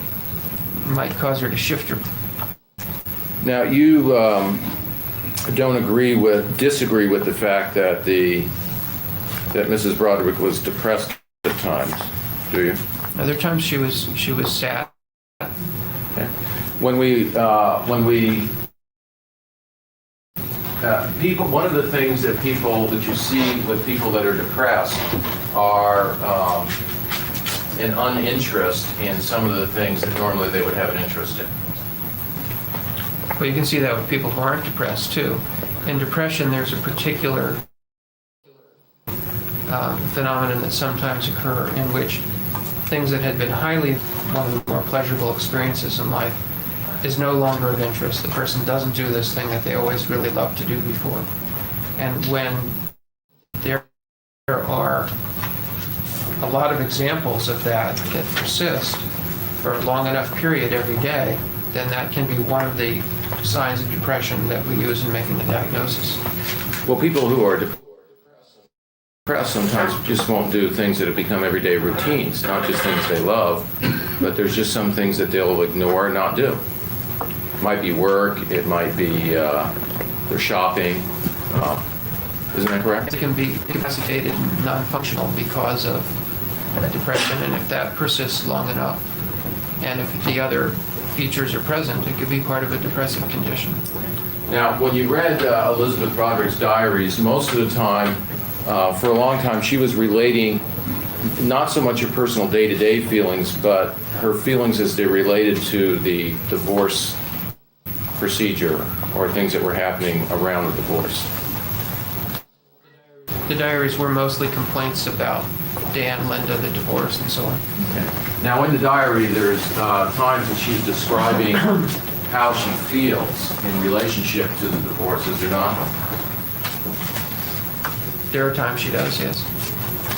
might cause her to shift her. Now, you don't disagree with the fact that that Mrs. Broderick was depressed at times, do you? Other times she was sad. Okay. When people, one of the things that you see with people that are depressed are an uninterest in some of the things that normally they would have an interest in. Well, you can see that with people who aren't depressed too. In depression, there's a particular phenomenon that sometimes occur in which things that had been highly one of the more pleasurable experiences in life is no longer of interest. The person doesn't do this thing that they always really loved to do before. And when there are a lot of examples of that persist for a long enough period every day, then that can be one of the signs of depression that we use in making the diagnosis. Well, people who are depressed sometimes just won't do things that have become everyday routines, not just things they love, but there's just some things that they'll ignore and not do. It might be work, it might be their shopping. Isn't that correct? It can be incapacitated and non-functional because of depression, and if that persists long enough, and if the other features are present, it could be part of a depressive condition. Now, when you read Elisabeth Broderick's diaries, most of the time, for a long time, she was relating not so much her personal day-to-day feelings, but her feelings as they related to the divorce procedure or things that were happening around the divorce. The diaries were mostly complaints about Dan, Linda, the divorce, and so on. Okay. Now, in the diary, there's times that she's describing how she feels in relationship to the divorce, is there not? There are times she does, yes.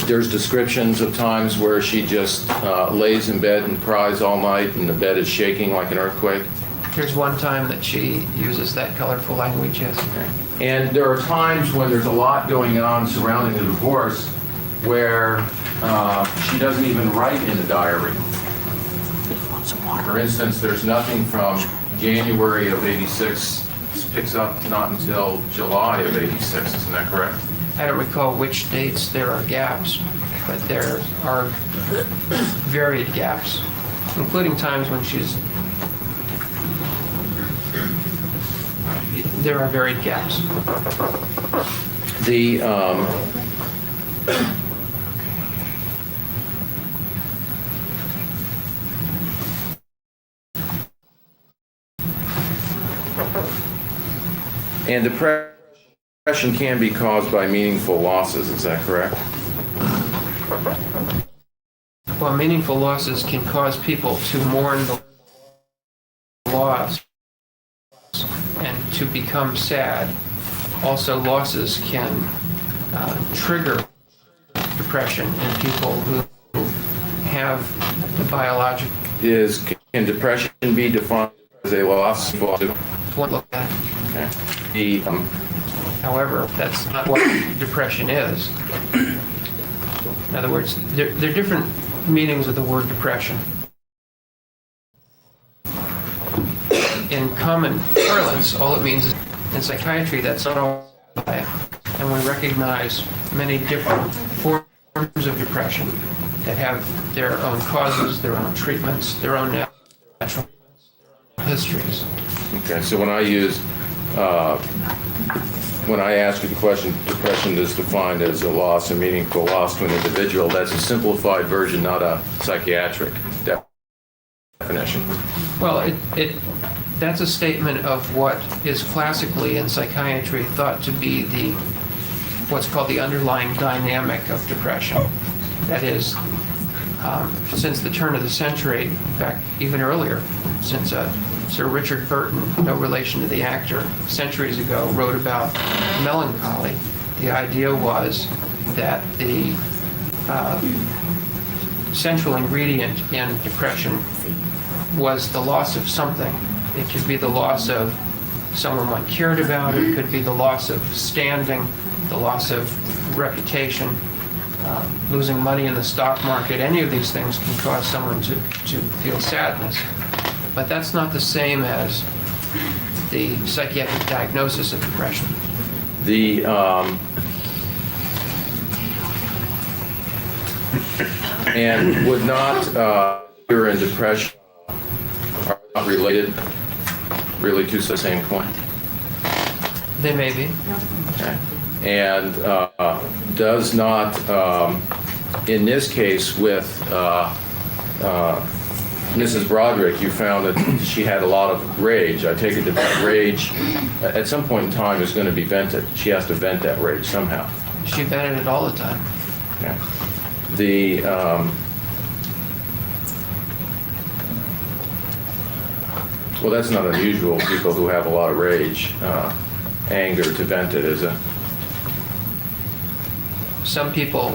There's descriptions of times where she just lays in bed and cries all night and the bed is shaking like an earthquake. There's one time that she uses that colorful language, yes. And there are times when there's a lot going on surrounding the divorce where she doesn't even write in the diary. For instance, there's nothing from January of '86, picks up not until July of '86, isn't that correct? I don't recall which dates there are gaps, but there are varied gaps, including times when there are varied gaps. The and depression can be caused by meaningful losses, is that correct? Well, meaningful losses can cause people to mourn the loss and to become sad. Also, losses can trigger depression in people who have the biological. Can depression be defined as a loss? One look at. Okay. However, that's not what depression is. In other words, there are different meanings of the word depression. In common parlance, all it means is in psychiatry, that's not all. And we recognize many different forms of depression that have their own causes, their own treatments, their own natural histories. Okay, so when I ask you the question, depression is defined as a loss, a meaningful loss to an individual, that's a simplified version, not a psychiatric definition. Well, that's a statement of what is classically in psychiatry thought to be what's called the underlying dynamic of depression. That is, since the turn of the century, in fact, even earlier, since Sir Richard Burton, no relation to the actor, centuries ago, wrote about melancholy. The idea was that the central ingredient in depression was the loss of something. It could be the loss of someone one cared about, it could be the loss of standing, the loss of reputation, losing money in the stock market. Any of these things can cause someone to feel sadness. But that's not the same as the psychiatric diagnosis of depression. And would not fear and depression are not related really to the same point? They may be. Okay. And does not, in this case with Mrs. Broderick, you found that she had a lot of rage. I take it that that rage, at some point in time, is going to be vented. She has to vent that rage somehow. She vented it all the time. Yeah. The, well, that's not unusual, people who have a lot of rage, anger to vent it, is it? Some people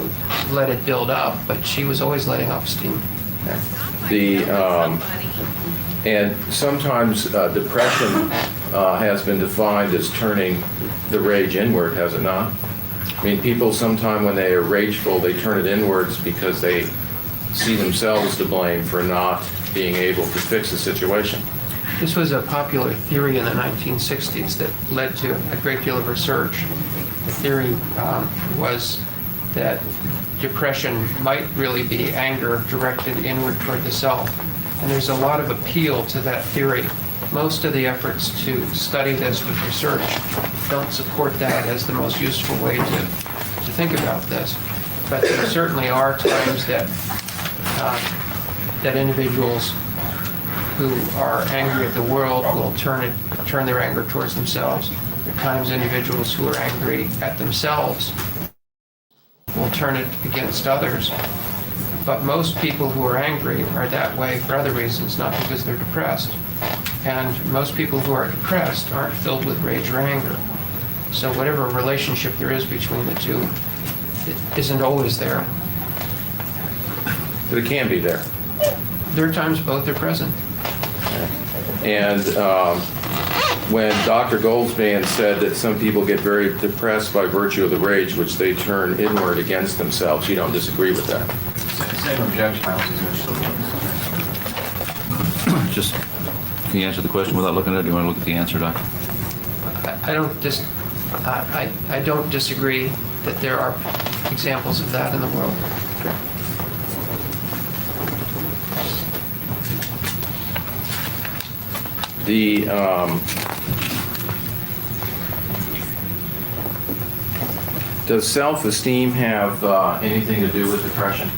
let it build up, but she was always letting off steam. And sometimes depression has been defined as turning the rage inward, has it not? I mean, people sometime when they are rageful, they turn it inwards because they see themselves to blame for not being able to fix the situation. This was a popular theory in the 1960s that led to a great deal of research. The theory was that depression might really be anger directed inward toward the self. And there's a lot of appeal to that theory. Most of the efforts to study this with research don't support that as the most useful way to think about this. But there certainly are times that that individuals who are angry at the world will turn their anger towards themselves. There are times individuals who are angry at themselves will turn it against others. But most people who are angry are that way for other reasons, not because they're depressed. And most people who are depressed aren't filled with rage or anger. So whatever relationship there is between the two, it isn't always there. But it can be there. There are times both are present. And when Dr. Goldsman said that some people get very depressed by virtue of the rage, which they turn inward against themselves, you don't disagree with that? Same objection I was initially. Just, can you answer the question without looking at it? Do you want to look at the answer, Doctor? I don't disagree that there are examples of that in the world. The does self-esteem have anything to do with depression?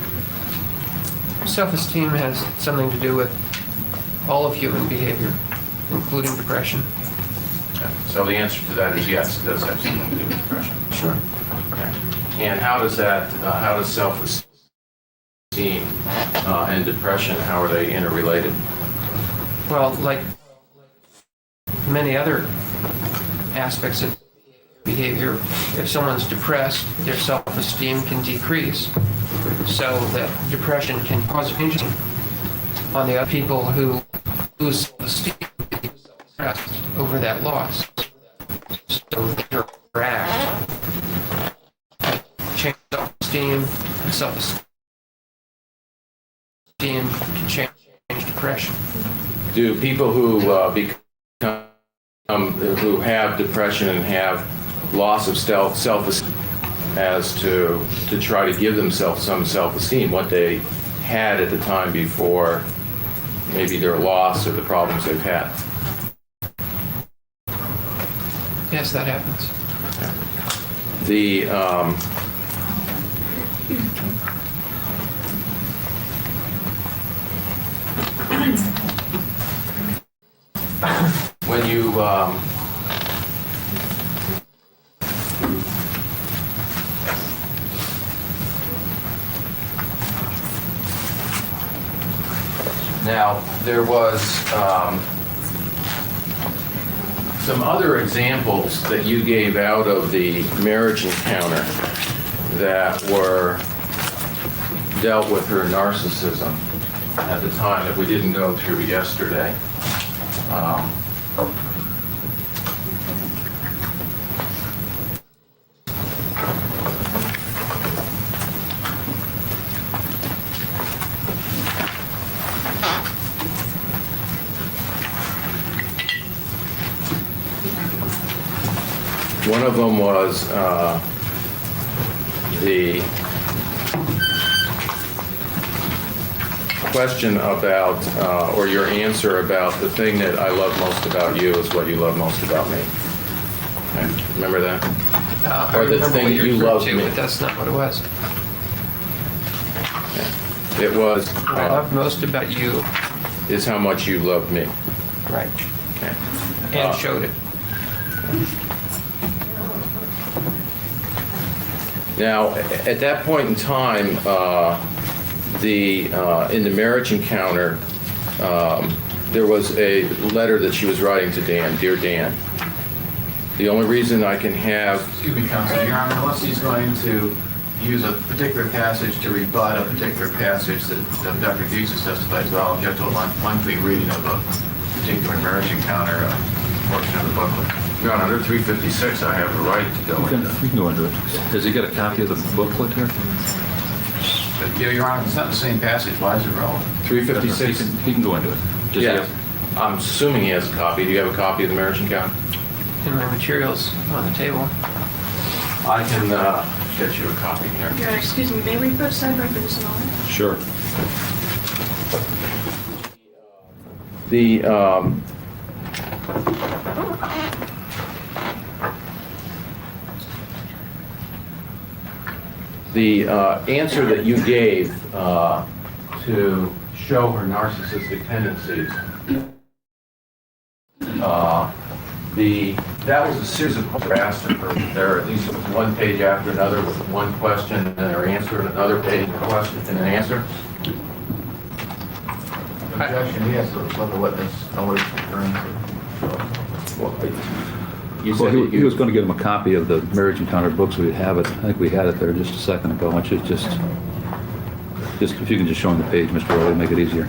Self-esteem has something to do with all of human behavior, including depression. Okay. So the answer to that is yes, it does have something to do with depression. Sure. Okay. And how does that? How does self-esteem and depression? How are they interrelated? Well, like many other aspects of behavior, if someone's depressed, their self-esteem can decrease, so that depression can cause changes on the other people who lose self-esteem over that loss. So they interact, change self-esteem, and self-esteem can change depression. Do people who who have depression and have loss of self-esteem as to try to give themselves some self-esteem, what they had at the time before maybe their loss or the problems they've had? Yes, that happens. The when you now there was some other examples that you gave out of the marriage encounter that were dealt with her narcissism at the time that we didn't go through yesterday. One of them was the question about, or your answer about the thing that I love most about you is what you love most about me. Okay. Remember that? I Or the remember thing what you you referred love to, me. but that's not what it was. It was, What I loved most about you is how much you loved me. Right. Okay. And showed it. Now, at that point in time, in the marriage encounter, there was a letter that she was writing to Dan, Dear Dan. The only reason I can have... Excuse me, Counsel, Your Honor, unless he's going to use a particular passage to rebut a particular passage that Dr. Deeds has testified to, I'll object to a lengthy reading of a particular marriage encounter portion of the booklet. Your Honor, under 356, I have the right to go into. You can go into it. Has he got a copy of the booklet here? Yeah, Your Honor, if it's not the same passage. Why is it relevant? 356? He can go into it. Does he Yeah. have- I'm assuming he has a copy. Do you have a copy of the marriage encounter? In my materials on the table. I can get you a copy here. Your Honor, excuse me, may we put sidebar for just a moment? Sure. The answer that you gave to show her narcissistic tendencies, that was a series of questions asked of her. There are at least one page after another with one question and then her answer, and another page, a question and an answer. Objection, he has to let the witness know what he's referring to. Well, you Well, said that he was going to get him a copy of the marriage encounter books. We have it. I think we had it there just a second ago. Why don't you just if you can just show him the page, Mr. Rowley, make it easier.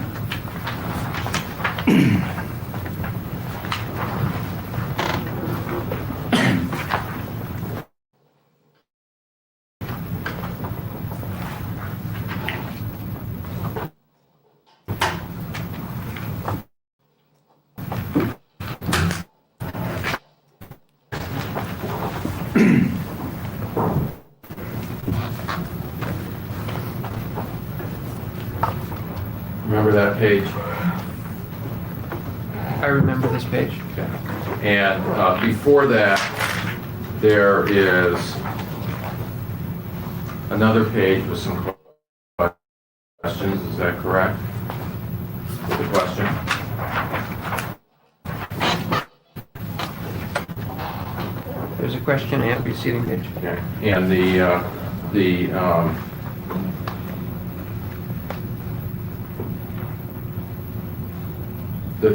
remember that page. I remember this page. Okay. And before that, there is another page with some questions. Is that correct? With a question. There's a question and preceding page. Okay. And the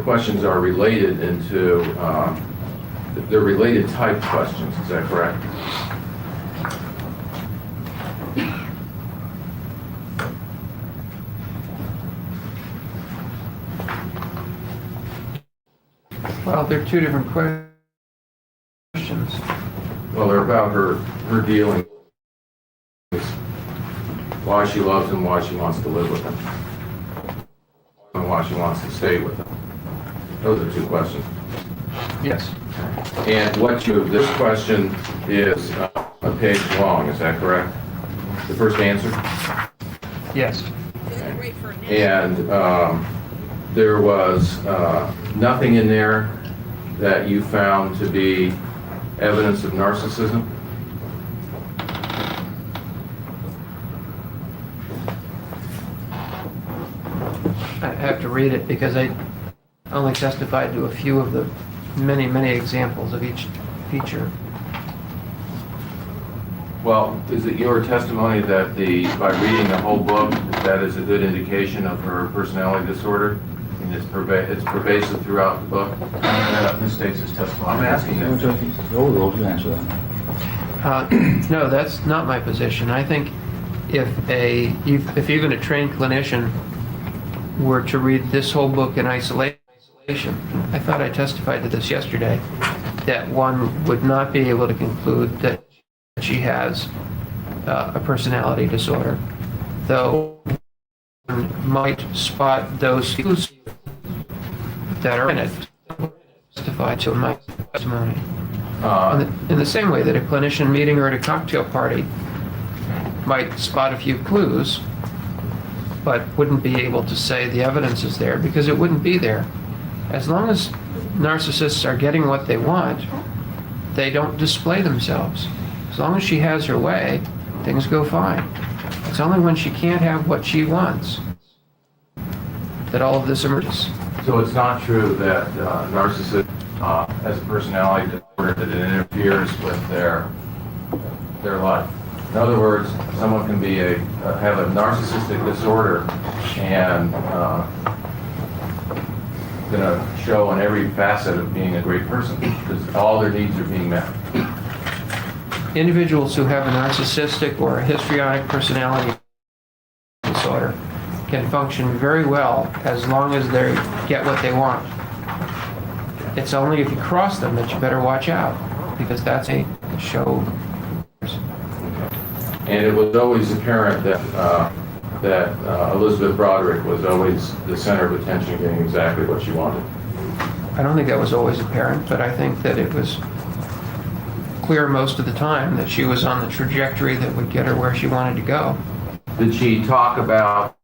questions are related into, they're related type questions, is that correct? Well, they're two different questions. Well, they're about her dealing with why she loves him, why she wants to live with him, and why she wants to stay with him. Those are two questions. Yes. And this question is a page long, is that correct? The first answer? Yes. And there was nothing in there that you found to be evidence of narcissism? I have to read it because I only testified to a few of the many, many examples of each feature. Well, is it your testimony that by reading the whole book, that is a good indication of her personality disorder? And it's pervasive throughout the book? That misstates his testimony. I'm asking you. Overruled, you answer that. No, that's not my position. I think if even a trained clinician were to read this whole book in isolation, I thought I testified to this yesterday, that one would not be able to conclude that she has a personality disorder, though one might spot those clues that are in it, testified to in my testimony. In the same way that a clinician meeting her at a cocktail party might spot a few clues, but wouldn't be able to say the evidence is there because it wouldn't be there. As long as narcissists are getting what they want, they don't display themselves. As long as she has her way, things go fine. It's only when she can't have what she wants that all of this emerges. So it's not true that narcissist has a personality disorder that it interferes with their life. In other words, someone can be have a narcissistic disorder and going to show in every facet of being a great person because all their needs are being met. Individuals who have a narcissistic or a histrionic personality disorder can function very well as long as they get what they want. It's only if you cross them that you better watch out, because that's a show. And it was always apparent that Elisabeth Broderick was always the center of attention, getting exactly what she wanted. I don't think that was always apparent, but I think that it was clear most of the time that she was on the trajectory that would get her where she wanted to go. Did she talk about,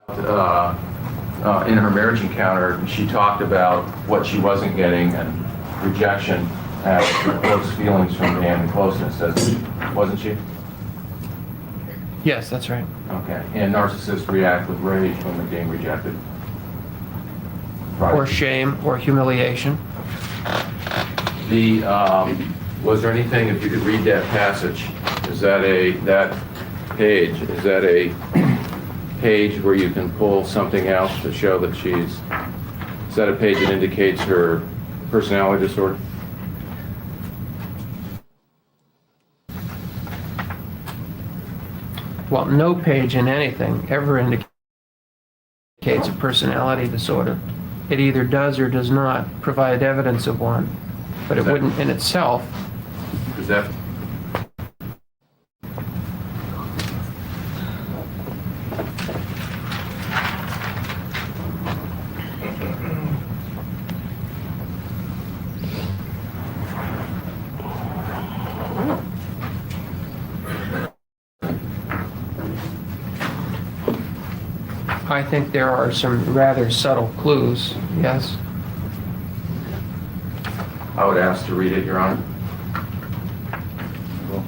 in her marriage encounter, she talked about what she wasn't getting and rejection as close feelings from Dan and closeness, wasn't she? Yes, that's right. Okay. And narcissists react with rage when they're being rejected. Right. Or shame or humiliation. Was there anything, if you could read that passage, that page, is that a page where you can pull something else to show that is that a page that indicates her personality disorder? Well, no page in anything ever indicates a personality disorder. It either does or does not provide evidence of one, but it wouldn't in itself. Is that I think there are some rather subtle clues, yes. I would ask to read it, Your Honor. Well,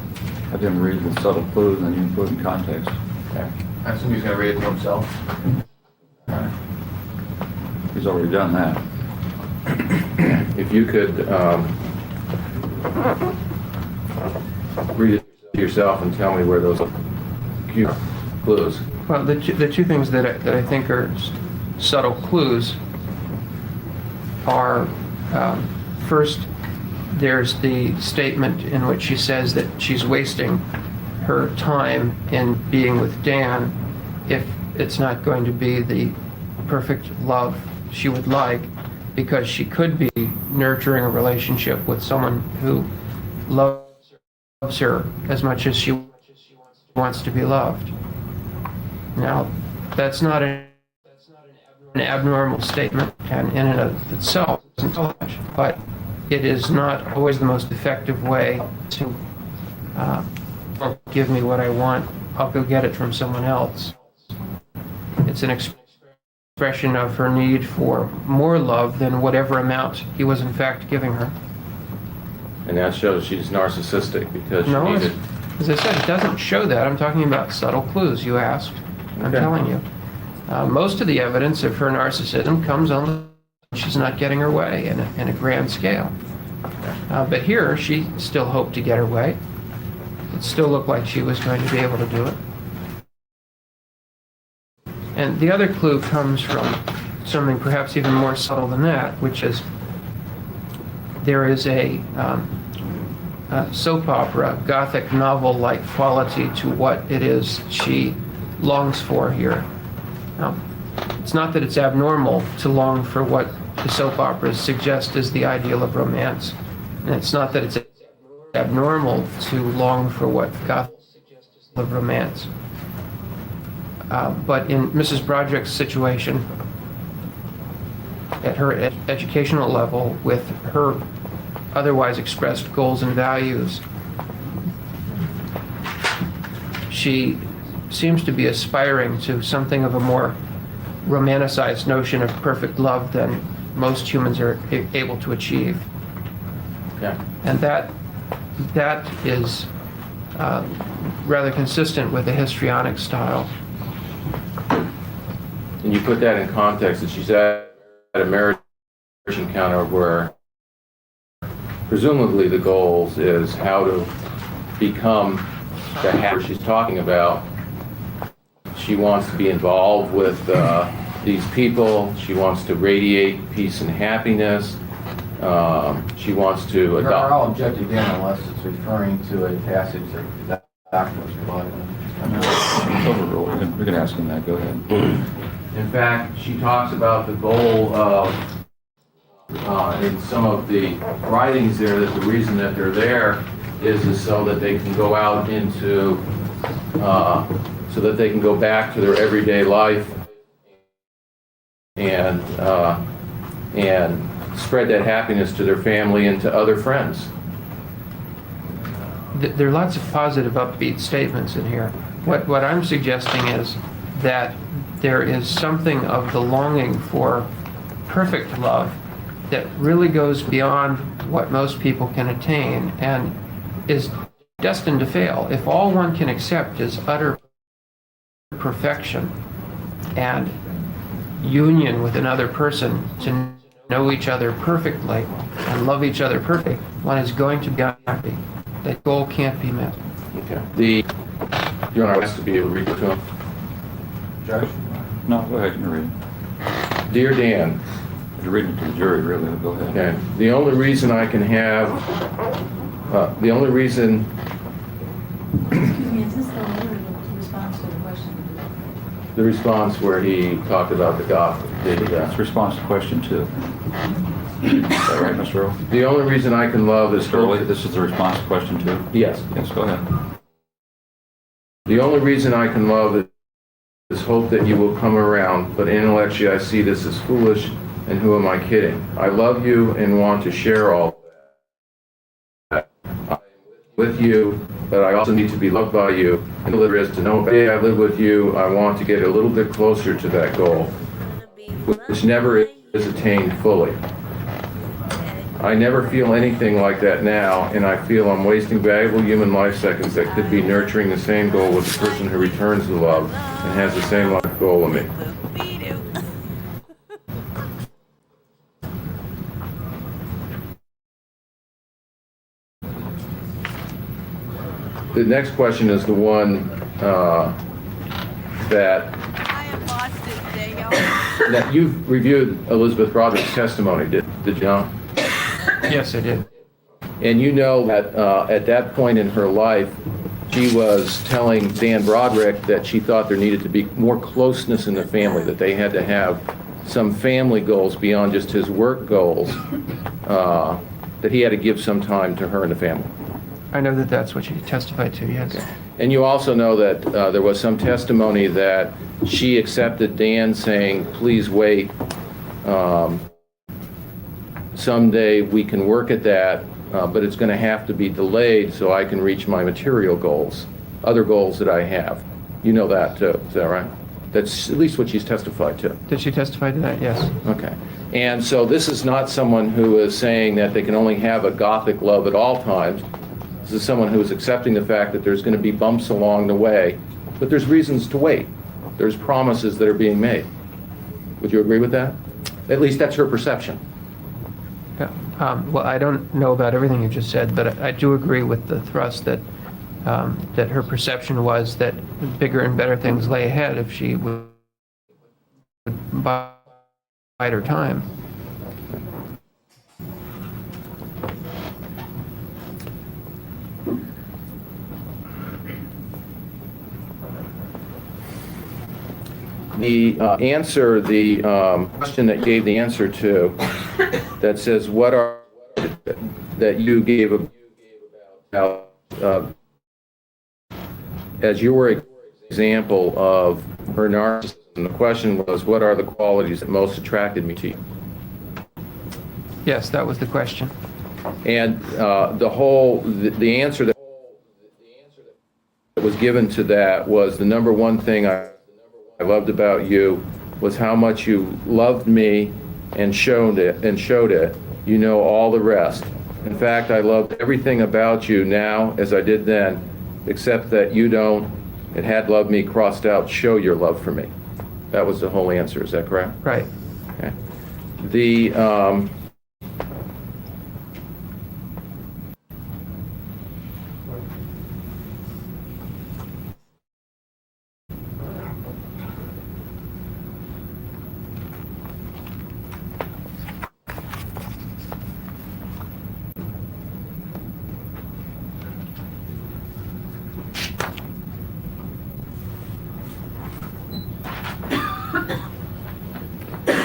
I didn't read the subtle clues, and you can put it in context. Okay. I assume he's going to read it to himself. He's already done that. If you could read it yourself and tell me where those clues. Well, the two things that I think are subtle clues are, first, there's the statement in which she says that she's wasting her time in being with Dan if it's not going to be the perfect love she would like, because she could be nurturing a relationship with someone who loves her as much as she wants to be loved. Now, that's not an abnormal statement, and in and of itself isn't so much, but it is not always the most effective way to don't give me what I want, I'll go get it from someone else. It's an expression of her need for more love than whatever amount he was in fact giving her. And that shows she's narcissistic because she No, needed. as I said, it doesn't show that. I'm talking about subtle clues. You asked. I'm Okay. telling you. Most of the evidence of her narcissism comes on she's not getting her way in a grand scale. But here, she still hoped to get her way. It still looked like she was going to be able to do it. And the other clue comes from something perhaps even more subtle than that, which is there is a soap opera, Gothic novel-like quality to what it is she longs for here. Now, it's not that it's abnormal to long for what the soap operas suggest is the ideal of romance. And it's not that it's abnormal to long for what Gothic suggests is of romance. But in Mrs. Broderick's situation, at her educational level, with her otherwise expressed goals and values, she seems to be aspiring to something of a more romanticized notion of perfect love than most humans are able to achieve. Yeah. And that is rather consistent with the histrionic style. And you put that in context, that she's at a marriage encounter where presumably the goals is how to become the hacker she's talking about. She wants to be involved with these people. She wants to radiate peace and happiness. She wants to They're adopt. all objective in unless it's referring to a passage that the doctor was relying on. It's overruled. We can ask him that. Go ahead. In fact, she talks about the goal of, in some of the writings there, that the reason that they're there is so that they can go out into, so that they can go back to their everyday life and spread that happiness to their family and to other friends. There are lots of positive, upbeat statements in here. What I'm suggesting is that there is something of the longing for perfect love that really goes beyond what most people can attain and is destined to fail. If all one can accept is utter perfection and union with another person to know each other perfectly and love each other perfectly, one is going to be unhappy. That goal can't be met. Okay. You want us to be able to read it to him? Judge? No, go ahead. You can read it. Dear Dan, You're reading it to the jury, really. Go ahead. okay, the only reason I can have, the only reason, Excuse me, is this the letter that responds to the question? the response where he talked about the goth, That's response to question 2. Is that right, Mr. Earl? the only reason I can love is Mr. Earl, this is the response to question 2? Yes. Yes, go ahead. The only reason I can love is hope that you will come around, but intellectually I see this as foolish, and who am I kidding? I love you and want to share all that. I'm with you, but I also need to be loved by you, and there is to know, hey, I live with you, I want to get a little bit closer to that goal, which never is attained fully. I never feel anything like that now, and I feel I'm wasting valuable human life seconds that could be nurturing the same goal with the person who returns the love and has the same life goal of me. The next question is the one that I am lost it today, y'all. now, you've reviewed Elisabeth Broderick's testimony, did you not? Yes, I did. And you know that at that point in her life, she was telling Dan Broderick that she thought there needed to be more closeness in the family, that they had to have some family goals beyond just his work goals, that he had to give some time to her and the family. I know that that's what you testified to, yes. And you also know that there was some testimony that she accepted Dan saying, please wait, someday we can work at that, but it's going to have to be delayed so I can reach my material goals, other goals that I have. You know that too, is that right? That's at least what she's testified to. Did she testify to that? Yes. Okay. And so this is not someone who is saying that they can only have a Gothic love at all times. This is someone who is accepting the fact that there's going to be bumps along the way, but there's reasons to wait. There's promises that are being made. Would you agree with that? At least that's her perception. Yeah. Well, I don't know about everything you just said, but I do agree with the thrust that that her perception was that bigger and better things lay ahead if she would bide her time. The answer, the question that gave the answer to, that says, what are, that you gave about, as your example of her narcissism, the question was, what are the qualities that most attracted me to you? Yes, that was the question. And the answer that was given to that was the number one thing I loved about you was how much you loved me and showed it. You know all the rest. In fact, I loved everything about you now as I did then, except that you don't, it had love me crossed out, show your love for me. That was the whole answer, is that correct? Right. Okay. The,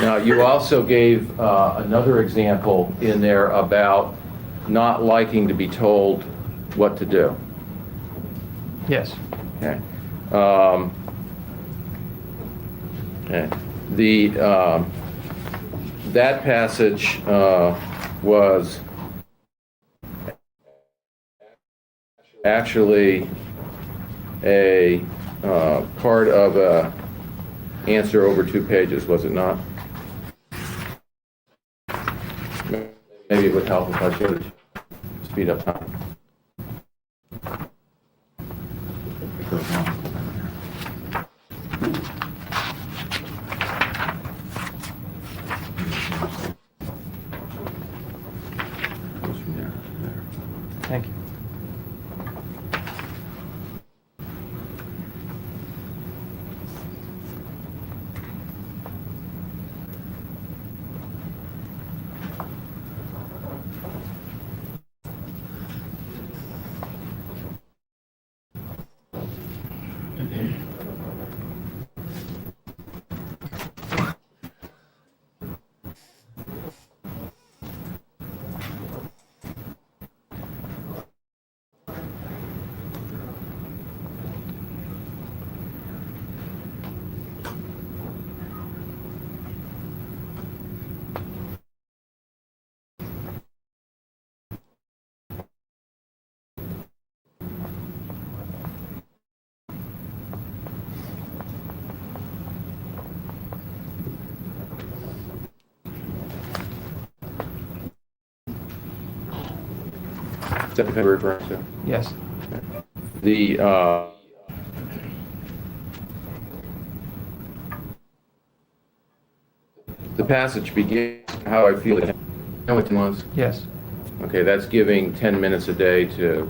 now, you also gave another example in there about not liking to be told what to do. Yes. Okay. Okay. That passage was actually a part of a answer over 2 pages, was it not? Maybe it would help if I could speed up time. Thank you. Is that what you're referring to? Yes. The passage begins, how I feel. You know what it was? Yes. Okay, that's giving 10 minutes a day to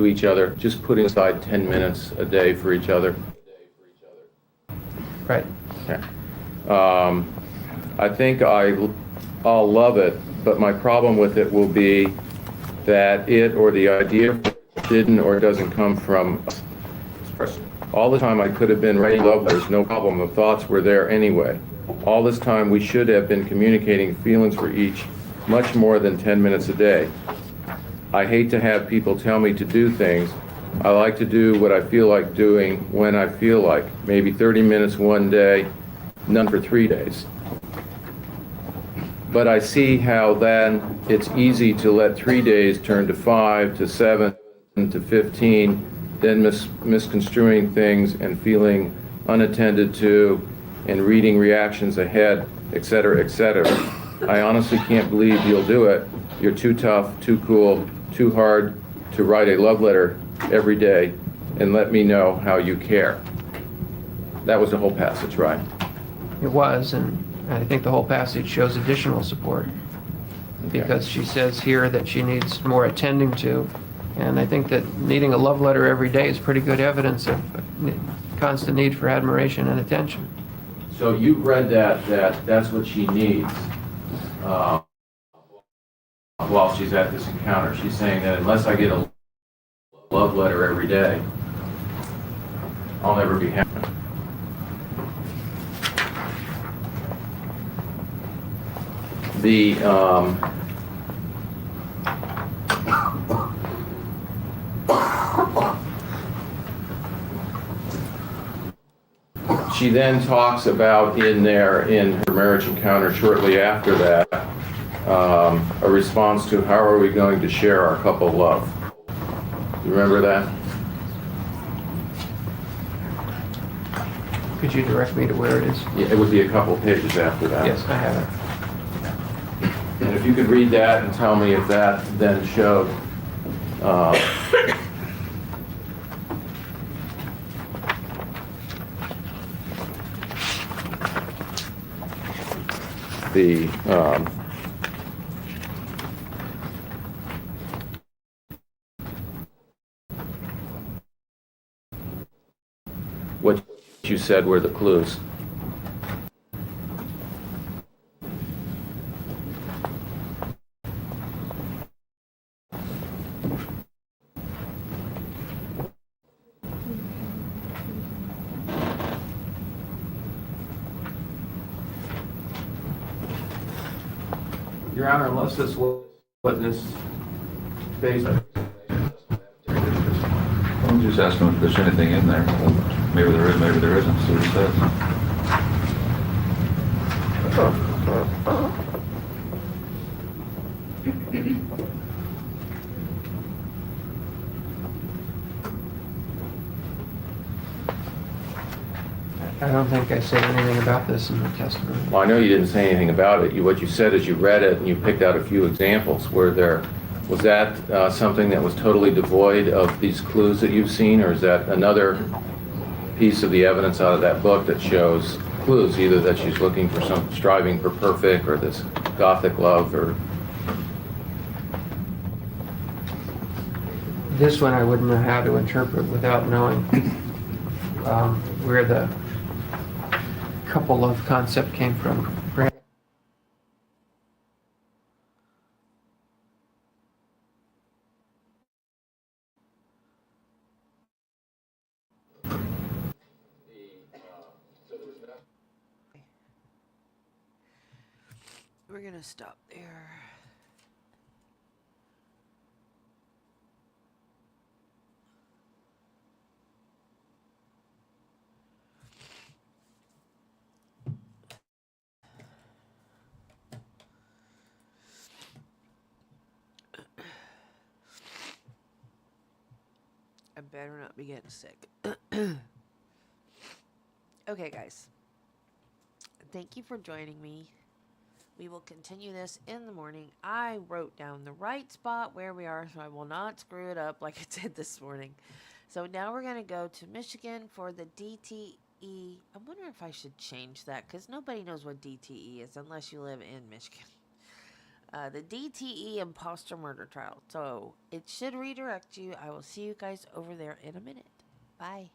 each other, just putting aside 10 minutes a day for each other. Right. Okay. I think I'll love it, but my problem with it will be that it or the idea didn't or doesn't come from us. All the time I could have been writing love letters, no problem. The thoughts were there anyway. All this time we should have been communicating feelings for each much more than 10 minutes a day. I hate to have people tell me to do things. I like to do what I feel like doing when I feel like. Maybe 30 minutes one day, none for 3 days. But I see how then it's easy to let 3 days turn to 5, to 7, to 15, then misconstruing things and feeling unattended to and reading reactions ahead, etc., etc. I honestly can't believe you'll do it. You're too tough, too cool, too hard to write a love letter every day and let me know how you care. That was the whole passage, right? It was, and I think the whole passage shows additional support because she says here that she needs more attending to, and I think that needing a love letter every day is pretty good evidence of constant need for admiration and attention. So you've read that's what she needs while she's at this encounter. She's saying that unless I get a love letter every day, I'll never be happy. She then talks about in her marriage encounter shortly after that, a response to how are we going to share our couple love. You remember that? Could you direct me to where it is? Yeah, it would be a couple pages after that. Yes, I have it. And if you could read that and tell me if that then showed the what you said were the clues. Your Honor, unless this witness based on I'm just asking if there's anything in there. Maybe there is, maybe there isn't, see what it says. I don't think I said anything about this in the testimony. Well, I know you didn't say anything about it. What you said is you read it and you picked out a few examples. Was that something that was totally devoid of these clues that you've seen, or is that another piece of the evidence out of that book that shows clues, either that she's looking for some striving for perfect or this gothic love, or This one I wouldn't know how to interpret without knowing where the couple of concept came from. We're gonna stop there. I better not be getting sick. Okay, guys. Thank you for joining me. We will continue this in the morning. I wrote down the right spot where we are, so I will not screw it up like I did this morning. So now we're going to go to Michigan for the DTE. I wonder if I should change that, because nobody knows what DTE is unless you live in Michigan. The DTE imposter murder trial. So it should redirect you. I will see you guys over there in a minute. Bye.